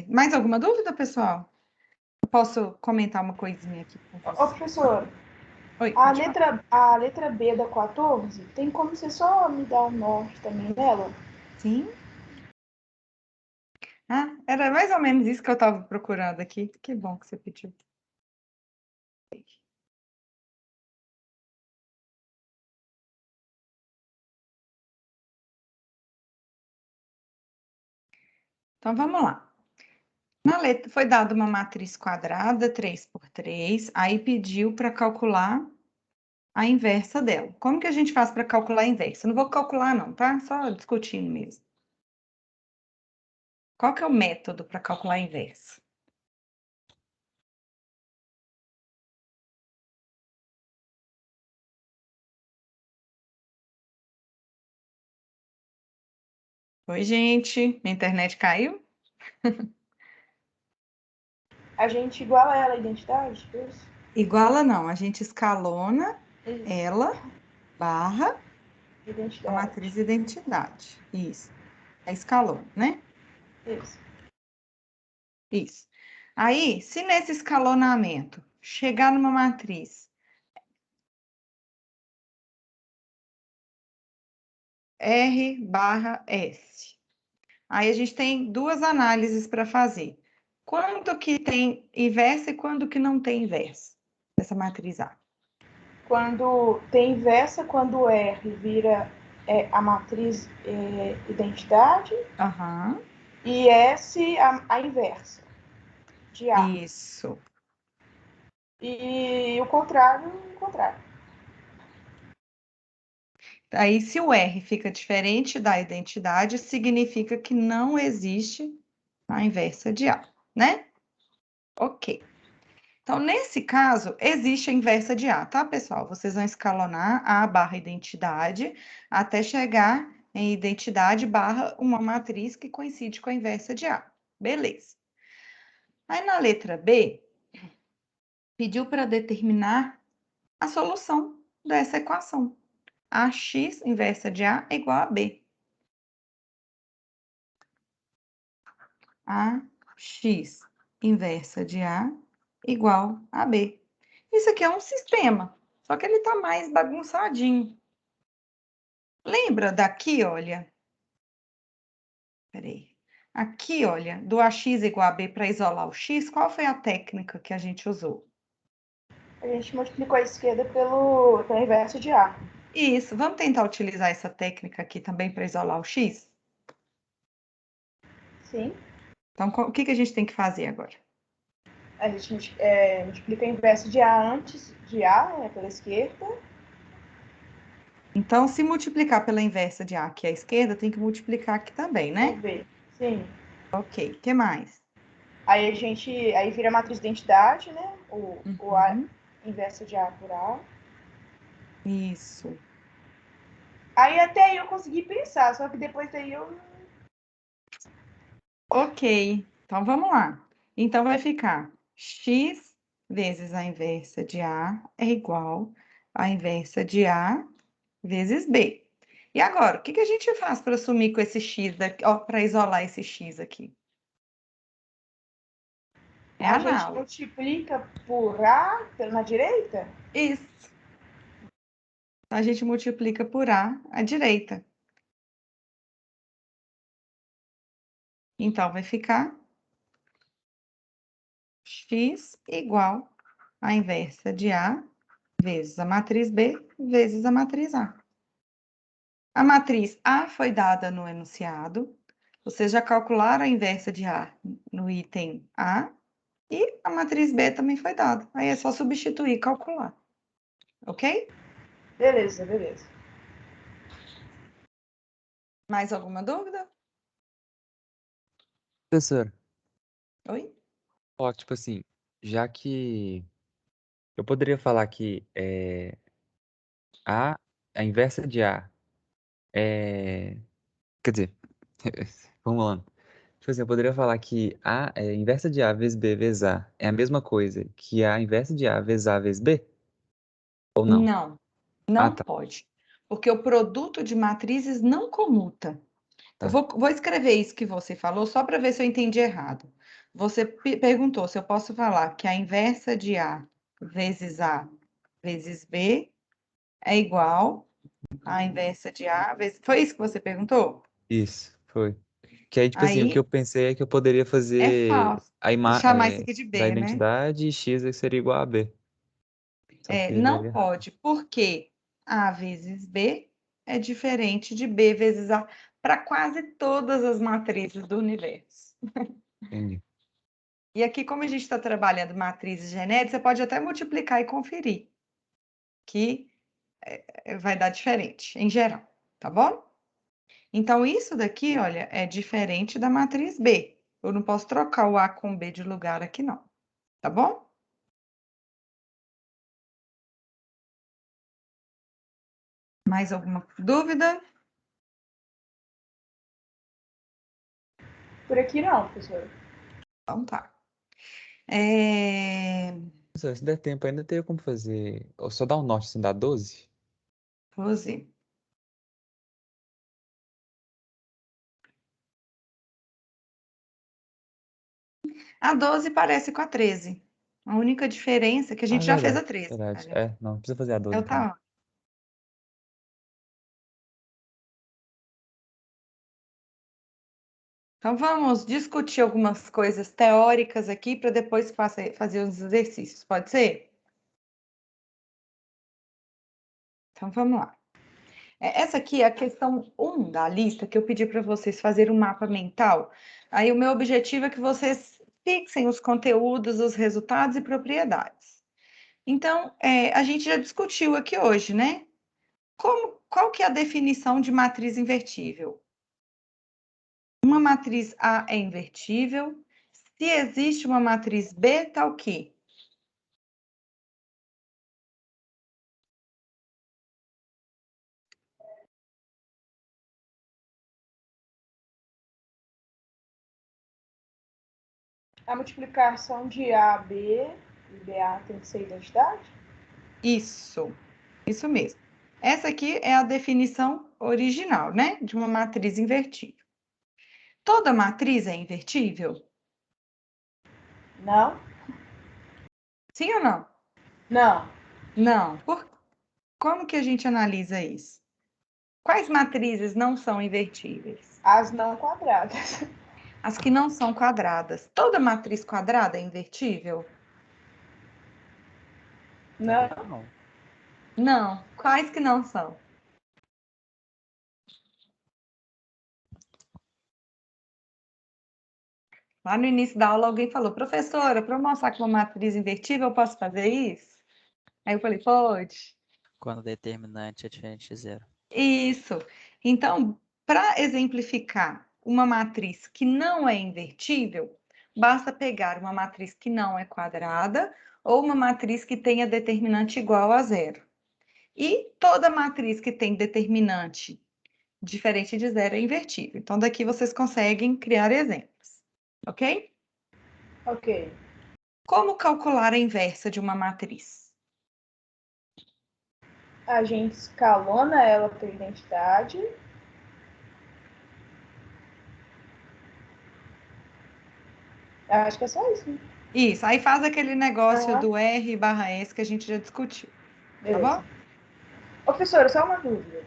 Mais alguma dúvida, pessoal? Eu posso comentar uma coisinha aqui com Ô, você? professor, Oi, a pode falar. letra B da 14, tem como você só me dar um norte também nela? Sim. Ah, era mais ou menos isso que eu estava procurando aqui. Que bom que você pediu. Então, vamos lá. Na letra foi dada uma matriz quadrada, 3 por 3, aí pediu para calcular a inversa dela. Como que a gente faz para calcular a inversa? Não vou calcular não, tá? Só discutindo mesmo. Qual que é o método para calcular a inversa? Oi, gente, minha internet caiu? A gente iguala ela à identidade? Isso. Iguala não, a gente escalona Isso. ela barra a Identidade. matriz identidade. Isso. É escalona, né? Isso. Isso. Aí, se nesse escalonamento chegar numa matriz R barra S, aí a gente tem duas análises para fazer. Quando que tem inversa e quando que não tem inversa dessa matriz A? Quando tem inversa, quando R vira a matriz identidade Aham, e S a inversa de A. isso. E o contrário. Aí, se o R fica diferente da identidade, significa que não existe a inversa de A, né? Ok. Então, nesse caso, existe a inversa de A, tá, pessoal? Vocês vão escalonar A barra identidade até chegar em identidade barra uma matriz que coincide com a inversa de A. Beleza. Aí, na letra B, pediu para determinar a solução dessa equação. AX inversa de A é igual a B. AX inversa de A igual a B. Isso aqui é um sistema, só que ele está mais bagunçadinho. Lembra daqui, olha? Peraí. Aqui, olha, do AX igual a B para isolar o X, qual foi a técnica que a gente usou? A gente multiplicou a esquerda pelo inverso de A. Isso, vamos tentar utilizar essa técnica aqui também para isolar o X? Sim. Então, o que a gente tem que fazer agora? A gente multiplica o inverso de A antes de A, né, pela esquerda. Então, se multiplicar pela inversa de A aqui à esquerda, tem que multiplicar aqui também, Por né? B. Sim. Ok, o que mais? Aí vira a matriz de identidade, né? O A inverso de A por A. Isso. Aí até aí eu consegui pensar, só que depois daí eu. Ok, então vamos lá. Então, vai ficar x vezes a inversa de A é igual à inversa de A vezes B. E agora, o que a gente faz para sumir com esse x daqui, para isolar esse x aqui? É A gente análogo. multiplica por A na direita? Isso. A gente multiplica por A à direita. Então, vai ficar x igual à inversa de A vezes a matriz B vezes a matriz A. A matriz A foi dada no enunciado. Vocês já calcularam a inversa de A no item A. E a matriz B também foi dada. Aí é só substituir e calcular. Ok? Beleza, beleza. Mais alguma dúvida? Professor, Oi? ó, tipo assim, já que eu poderia falar que a inversa de A é. Quer dizer, vamos lá. Tipo assim, eu poderia falar que a inversa de A vezes B vezes A é a mesma coisa que a inversa de A vezes A vezes B? Ou não? Não, Ah, não tá. pode. Porque o produto de matrizes não comuta. Eu Tá. vou escrever isso que você falou só para ver se eu entendi errado. Você perguntou se eu posso falar que a inversa de A vezes B é igual à inversa de A vezes... Foi isso que você perguntou? Isso, foi. Que aí, tipo assim, o que Aí eu pensei é que eu poderia é fazer falso. Chamar isso aqui de da B, né? identidade e X aí seria igual a B. Só que Não daí. pode, porque A vezes B é diferente de B vezes A para quase todas as matrizes do universo. Entendi. E aqui, como a gente está trabalhando matrizes genéricas, você pode até multiplicar e conferir, que vai dar diferente, em geral, tá bom? Então, isso daqui, olha, é diferente da matriz B. Eu não posso trocar o A com B de lugar aqui, não. Tá bom? Mais alguma dúvida? Por aqui não, professor. Então tá. Professor, se der tempo, ainda teria como fazer. Ou só dar um norte assim, dá 12? Rose. A 12 parece com a 13. A única diferença é que a Ah, gente já fez a verdade. 13. Verdade. Olha. Não precisa fazer a 12 Então então. tá. Ó. Então vamos discutir algumas coisas teóricas aqui para depois fazer os exercícios. Pode ser? Então vamos lá. Essa aqui é a questão 1 da lista que eu pedi para vocês fazerem um mapa mental. Aí o meu objetivo é que vocês fixem os conteúdos, os resultados e propriedades. Então, a gente já discutiu aqui hoje, né? Qual que é a definição de matriz invertível? Uma matriz A é invertível. Se existe uma matriz B, tá o quê? A multiplicação de A, B e BA tem que ser identidade? Isso mesmo. Essa aqui é a definição original, né? De uma matriz invertível. Toda matriz é invertível? Não? Sim ou não? Não. Não. Como que a gente analisa isso? Quais matrizes não são invertíveis? As não quadradas. As que não são quadradas. Toda matriz quadrada é invertível? Não. Não. Não. Quais que não são? Lá no início da aula, alguém falou, professora, para eu mostrar que uma matriz invertível, eu posso fazer isso? Aí eu falei, pode. Quando o determinante é diferente de zero. Isso. Então, para exemplificar uma matriz que não é invertível, basta pegar uma matriz que não é quadrada ou uma matriz que tenha determinante igual a zero. E toda matriz que tem determinante diferente de zero é invertível. Então, daqui vocês conseguem criar exemplos, ok? Ok. Como calcular a inversa de uma matriz? A gente escalona ela por identidade. Acho que é só isso, né? Isso, aí faz aquele negócio Aham. do R barra S que a gente já discutiu, tá Beleza. bom? Ô, professora, só uma dúvida.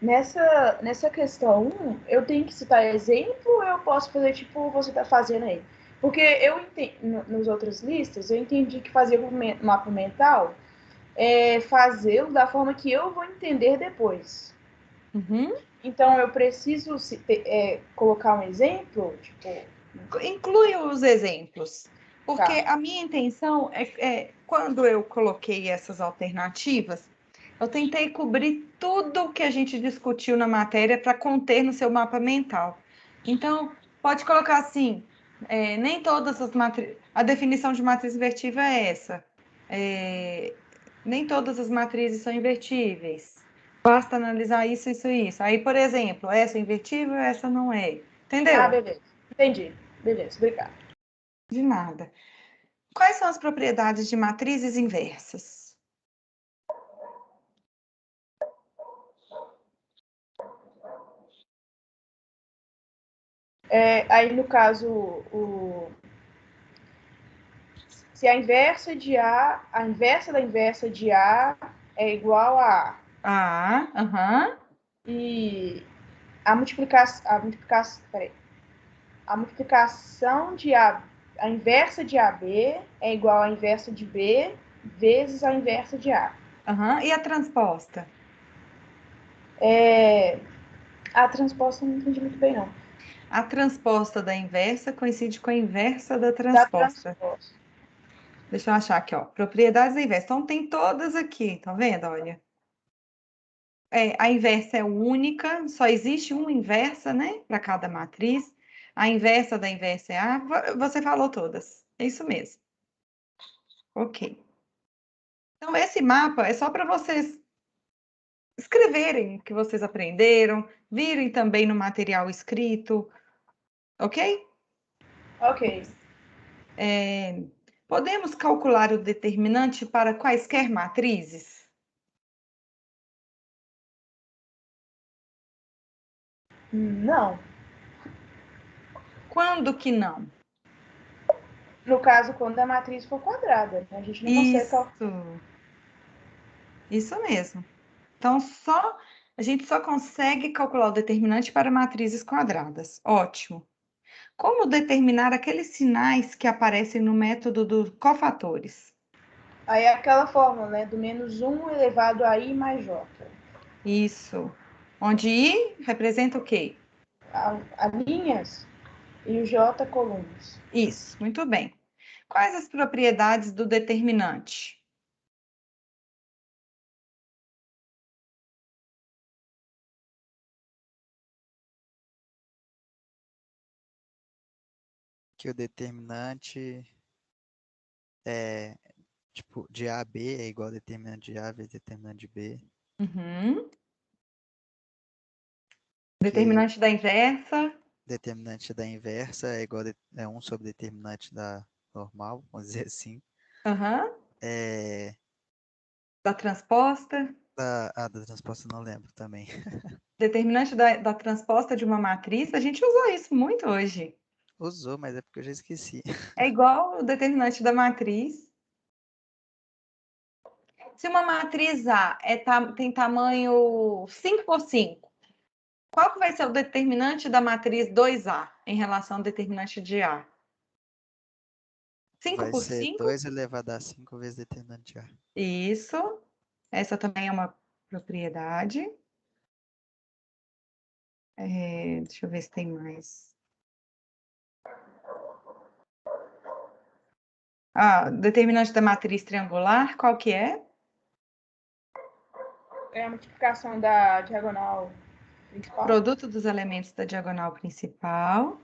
Nessa questão 1, eu tenho que citar exemplo ou eu posso fazer tipo você está fazendo aí? Porque eu entendi, nos outras listas, eu entendi que fazer o mapa mental fazê-lo da forma que eu vou entender depois. Uhum. Então, eu preciso colocar um exemplo, tipo... Inclui os exemplos. Porque Tá. a minha intenção quando eu coloquei essas alternativas, eu tentei cobrir tudo o que a gente discutiu na matéria para conter no seu mapa mental. Então, pode colocar assim, nem todas as matrizes... A definição de matriz invertível é essa. Nem todas as matrizes são invertíveis. Basta analisar isso, isso e isso. Aí, por exemplo, essa é invertível, essa não é. Entendeu? Ah, beleza. Entendi. Beleza, obrigada. De nada. Quais são as propriedades de matrizes inversas? Aí, no caso, se a inversa da inversa de A é igual a A. Aham. E a multiplicação de A, a inversa de AB é igual à inversa de B vezes a inversa de A. Aham. E a transposta? A transposta eu não entendi muito bem, não. A transposta da inversa coincide com a inversa da Da transposta. transposta. Deixa eu achar aqui, ó. Propriedades da inversa. Então, tem todas aqui, tá vendo? Olha. A inversa é única, só existe uma inversa, né? Para cada matriz. A inversa da inversa é A. Você falou todas. É isso mesmo. Ok. Então, esse mapa é só para vocês escreverem o que vocês aprenderam, virem também no material escrito, ok? Ok. Podemos calcular o determinante para quaisquer matrizes? Não. Quando que não? No caso, quando a matriz for quadrada, né? A gente não consegue calcular. Isso mesmo. Então, a gente só consegue calcular o determinante para matrizes quadradas. Ótimo. Como determinar aqueles sinais que aparecem no método dos cofatores? Aí é aquela fórmula, né? Do menos 1 elevado a I mais J. Isso. Onde I representa o quê? A linhas e o J colunas. Isso, muito bem. Quais as propriedades do determinante? Que o determinante é, tipo, de A a B é igual ao determinante de A vezes determinante de B. Uhum. Que Determinante da inversa. determinante da inversa é igual a 1 sobre determinante da normal, vamos dizer assim. Aham. É, Da transposta. da transposta eu não lembro também. Determinante da transposta de uma matriz. A gente usou isso muito hoje. Usou, mas é porque eu já esqueci. É igual o determinante da matriz. Se uma matriz A tem tamanho 5 por 5, qual que vai ser o determinante da matriz 2A em relação ao determinante de A? 5 Vai por ser 5? 2 elevado a 5 vezes determinante de A. Isso. Essa também é uma propriedade. Deixa eu ver se tem mais. Determinante da matriz triangular, qual que é? É a multiplicação da diagonal principal. Produto dos elementos da diagonal principal.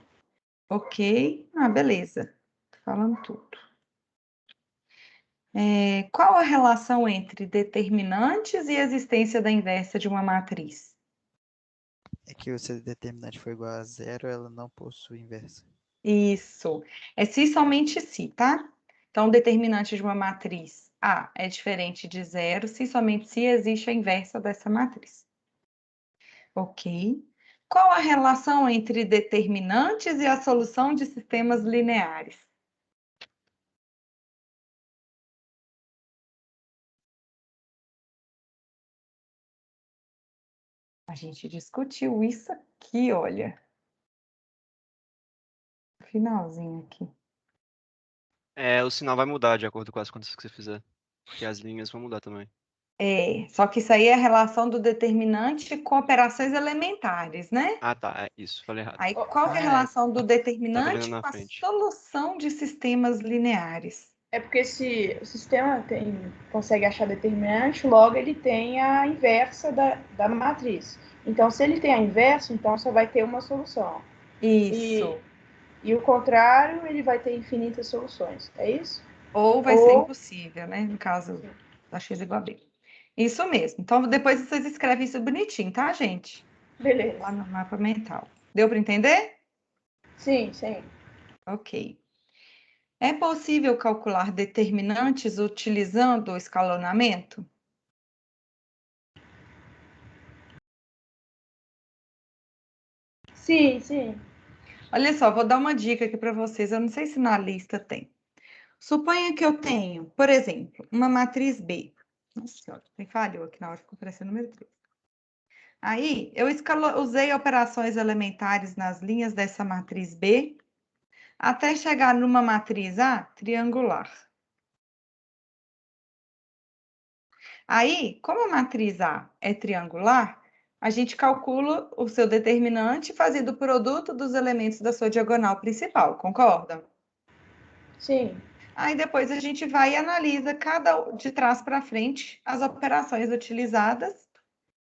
Ok. Beleza. Tô falando tudo. Qual a relação entre determinantes e existência da inversa de uma matriz? É que se o determinante for igual a 0, ela não possui inversa. Isso. É se e somente se, tá? Então, o determinante de uma matriz A é diferente de zero se e somente se existe a inversa dessa matriz. Ok. Qual a relação entre determinantes e a solução de sistemas lineares? A gente discutiu isso aqui, olha. Finalzinho aqui. O sinal vai mudar de acordo com as contas que você fizer. Porque as linhas vão mudar também. Só que isso aí é a relação do determinante com operações elementares, né? Ah, tá. É isso, falei errado. Aí, qual que é a relação do Tava determinante lendo na com a frente. solução de sistemas lineares? É porque se o sistema consegue achar determinante, logo ele tem a inversa da matriz. Então, se ele tem a inversa, então só vai ter uma solução. Isso. E o contrário, ele vai ter infinitas soluções. É isso? Ou vai ser impossível, né? No caso da x igual a b. Isso mesmo. Então, depois vocês escrevem isso bonitinho, tá, gente? Beleza. Lá no mapa mental. Deu para entender? Sim, sim. Ok. É possível calcular determinantes utilizando o escalonamento? Sim, sim. Olha só, vou dar uma dica aqui para vocês. Eu não sei se na lista tem. Suponha que eu tenho, por exemplo, uma matriz B. Nossa senhora, falhou aqui na hora, ficou parecendo número 3. Aí, eu usei operações elementares nas linhas dessa matriz B, até chegar numa matriz A triangular. Aí, como a matriz A é triangular, a gente calcula o seu determinante fazendo o produto dos elementos da sua diagonal principal, concorda? Sim. Aí depois a gente vai e analisa cada de trás para frente as operações utilizadas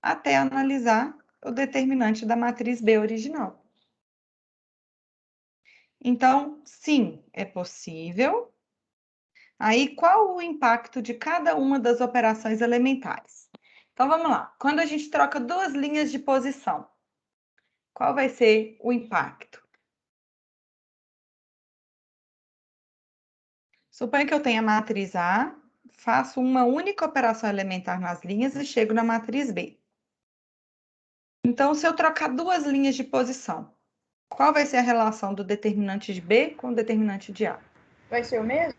até analisar o determinante da matriz B original. Então, sim, é possível. Aí, qual o impacto de cada uma das operações elementares? Então, vamos lá. Quando a gente troca duas linhas de posição, qual vai ser o impacto? Suponha que eu tenha a matriz A, faço uma única operação elementar nas linhas e chego na matriz B. Então, se eu trocar duas linhas de posição, qual vai ser a relação do determinante de B com o determinante de A? Vai ser o mesmo?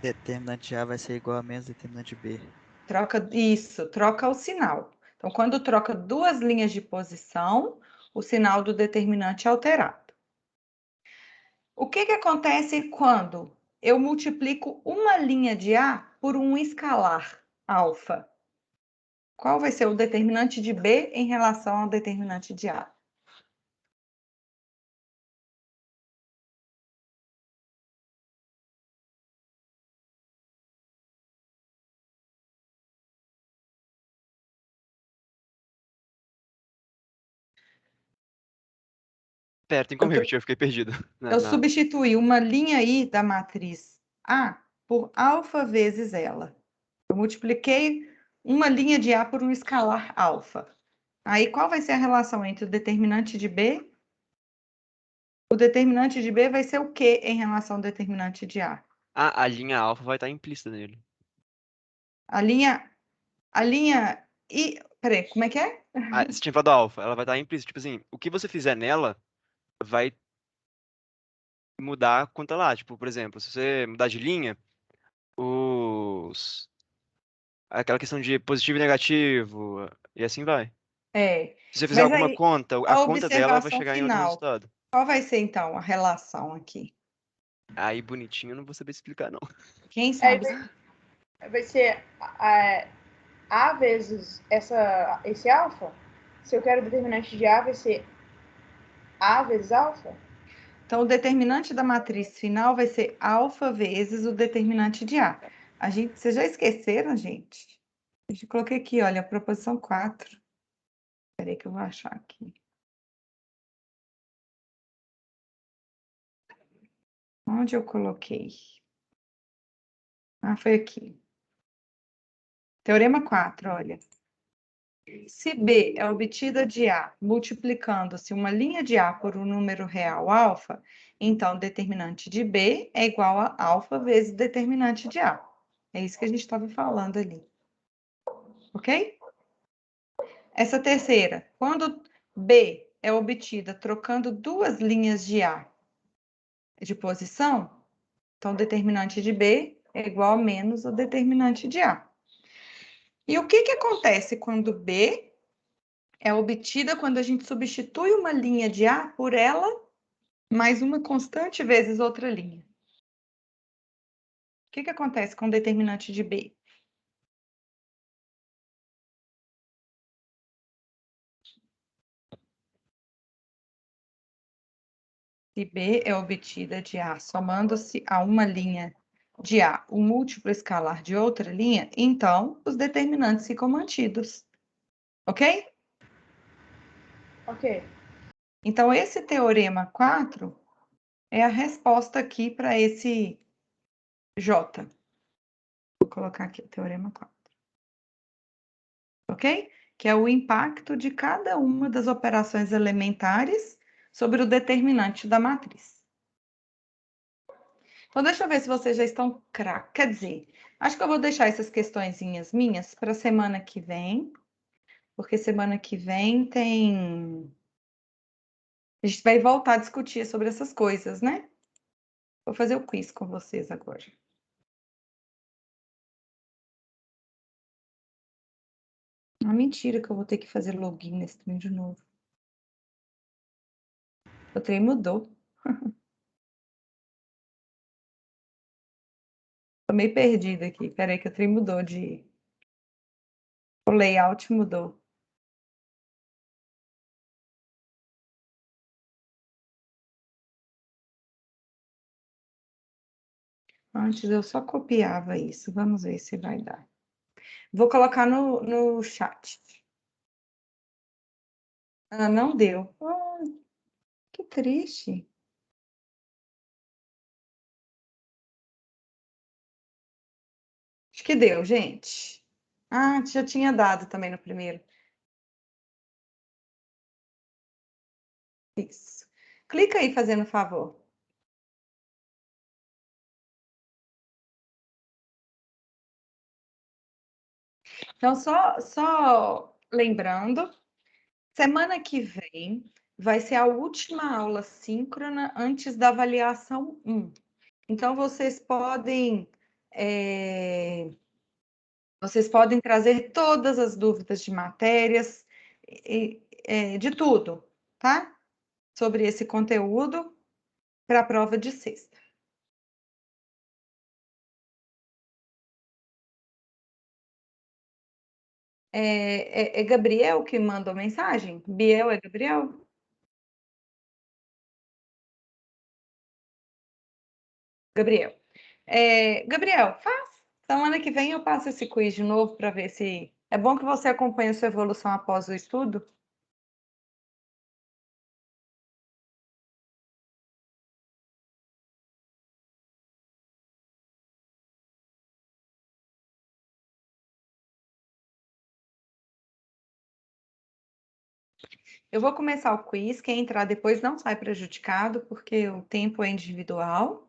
Determinante A vai ser igual a menos determinante B. Troca o sinal. Então, quando troca duas linhas de posição, o sinal do determinante é alterado. O que acontece quando eu multiplico uma linha de A por um escalar alfa? Qual vai ser o determinante de B em relação ao determinante de A? Pera, tem como repetir? Eu fiquei perdido. Eu substituí uma linha I da matriz A por alfa vezes ela. Eu multipliquei uma linha de A por um escalar alfa. Aí, qual vai ser a relação entre o determinante de B? O determinante de B vai ser o quê em relação ao determinante de A? Ah, a linha alfa vai estar implícita nele. A linha I... Peraí, como é que é? Ah, você tinha falado alfa, ela vai estar implícita. Tipo assim, o que você fizer nela vai mudar quanto lá. Tipo, por exemplo, se você mudar de linha, aquela questão de positivo e negativo, e assim vai. Se você fizer Mas alguma aí, conta, a a conta dela vai observação chegar em outro final. resultado. Qual vai ser, então, a relação aqui? Aí, bonitinho, eu não vou saber explicar, não. Quem sabe? Vai ser A vezes esse alfa? Se eu quero o determinante de A, vai ser A vezes alfa? Então, o determinante da matriz final vai ser alfa vezes o determinante de A. Vocês já esqueceram, gente? Eu coloquei aqui, olha, a proposição 4. Espera aí que eu vou achar aqui. Onde eu coloquei? Ah, foi aqui. Teorema 4, olha. Se B é obtida de A multiplicando-se uma linha de A por um número real alfa, então o determinante de B é igual a alfa vezes o determinante de A. É isso que a gente estava falando ali. Ok? Essa terceira, quando B é obtida trocando duas linhas de A de posição, então o determinante de B é igual a menos o determinante de A. E o que acontece quando B é obtida quando a gente substitui uma linha de A por ela, mais uma constante vezes outra linha? O que acontece com o determinante de B? Se B é obtida de A somando-se a uma linha de A o múltiplo escalar de outra linha, então os determinantes ficam mantidos. Ok? Ok. Então, esse teorema 4 é a resposta aqui para esse J. Vou colocar aqui o teorema 4. Ok? Que é o impacto de cada uma das operações elementares sobre o determinante da matriz. Então, deixa eu ver se vocês já estão craques. Quer dizer, acho que eu vou deixar essas questõezinhas minhas para semana que vem, porque semana que vem tem... A gente vai voltar a discutir sobre essas coisas, né? Vou fazer o quiz com vocês agora. Ah, mentira que eu vou ter que fazer login nesse trem de novo. O trem mudou. Tô meio perdida aqui. Peraí que o trem mudou de... O layout mudou. Antes eu só copiava isso. Vamos ver se vai dar. Vou colocar no chat. Ah, não deu. Ah, que triste. Acho que deu, gente. Ah, já tinha dado também no primeiro. Isso. Clica aí, fazendo favor. Então, só lembrando, semana que vem vai ser a última aula síncrona antes da avaliação 1. Então, vocês podem trazer todas as dúvidas de matérias, de tudo, tá? Sobre esse conteúdo para a prova de sexta. É Gabriel que mandou mensagem? Biel é Gabriel? Gabriel. Gabriel, faz. Semana que vem eu passo esse quiz de novo para ver se... É bom que você acompanhe a sua evolução após o estudo. Eu vou começar o quiz. Quem entrar depois não sai prejudicado, porque o tempo é individual.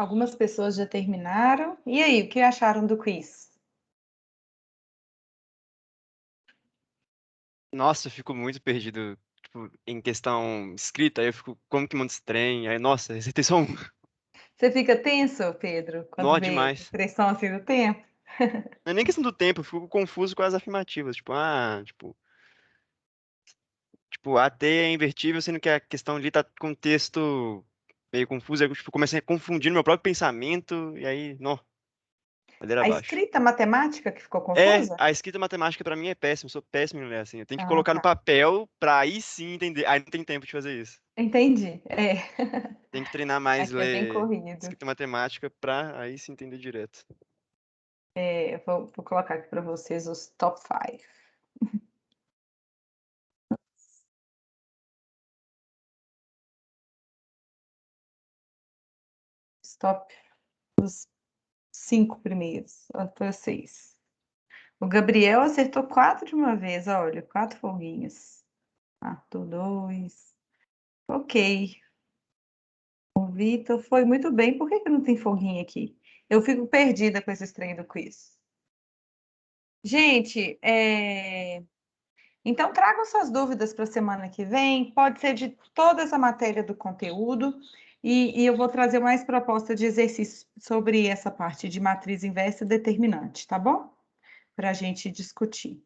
Algumas pessoas já terminaram. E aí, o que acharam do quiz? Nossa, eu fico muito perdido, tipo, em questão escrita, aí eu fico, como que manda esse trem? Aí, nossa, acertei só um. Você fica tenso, Pedro, quando Nó vê demais. pressão assim do tempo? Não é nem questão do tempo, eu fico confuso com as afirmativas. Tipo, a T é invertível, sendo que a questão ali tá com o texto meio confuso, aí eu tipo, começo a confundir no meu próprio pensamento, e aí, não, ladeira A abaixo. escrita matemática que ficou É, confusa? a escrita matemática pra mim é péssima, eu sou péssimo em ler assim. Eu tenho que Ah, colocar no tá. papel pra aí sim entender. Aí não tem tempo de fazer isso. Entendi. É, Tem que treinar mais aqui é bem ler corrido. escrita matemática pra aí sim entender direto. Vou colocar aqui para vocês os top 5. Top, os 5 primeiros, para vocês. O Gabriel acertou 4 de uma vez, olha, 4 folguinhas. Arthur, 2. Ok. O Vitor foi muito bem. Por que não tem folguinha aqui? Eu fico perdida com esse trem do quiz. Gente, então tragam suas dúvidas para a semana que vem. Pode ser de toda essa matéria do conteúdo. E eu vou trazer mais proposta de exercício sobre essa parte de matriz inversa e determinante, tá bom? Para a gente discutir.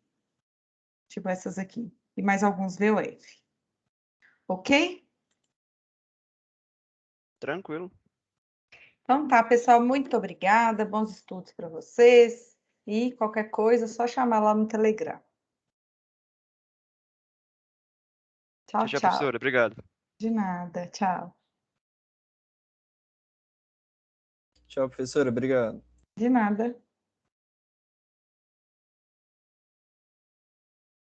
Tipo essas aqui. E mais alguns VOF. Ok? Tranquilo. Então tá, pessoal, muito obrigada. Bons estudos para vocês. E qualquer coisa, é só chamar lá no Telegram. Tchau, Tchau, tchau, tchau. professora. Obrigado. De nada. Tchau. Tchau, professora. Obrigado. De nada.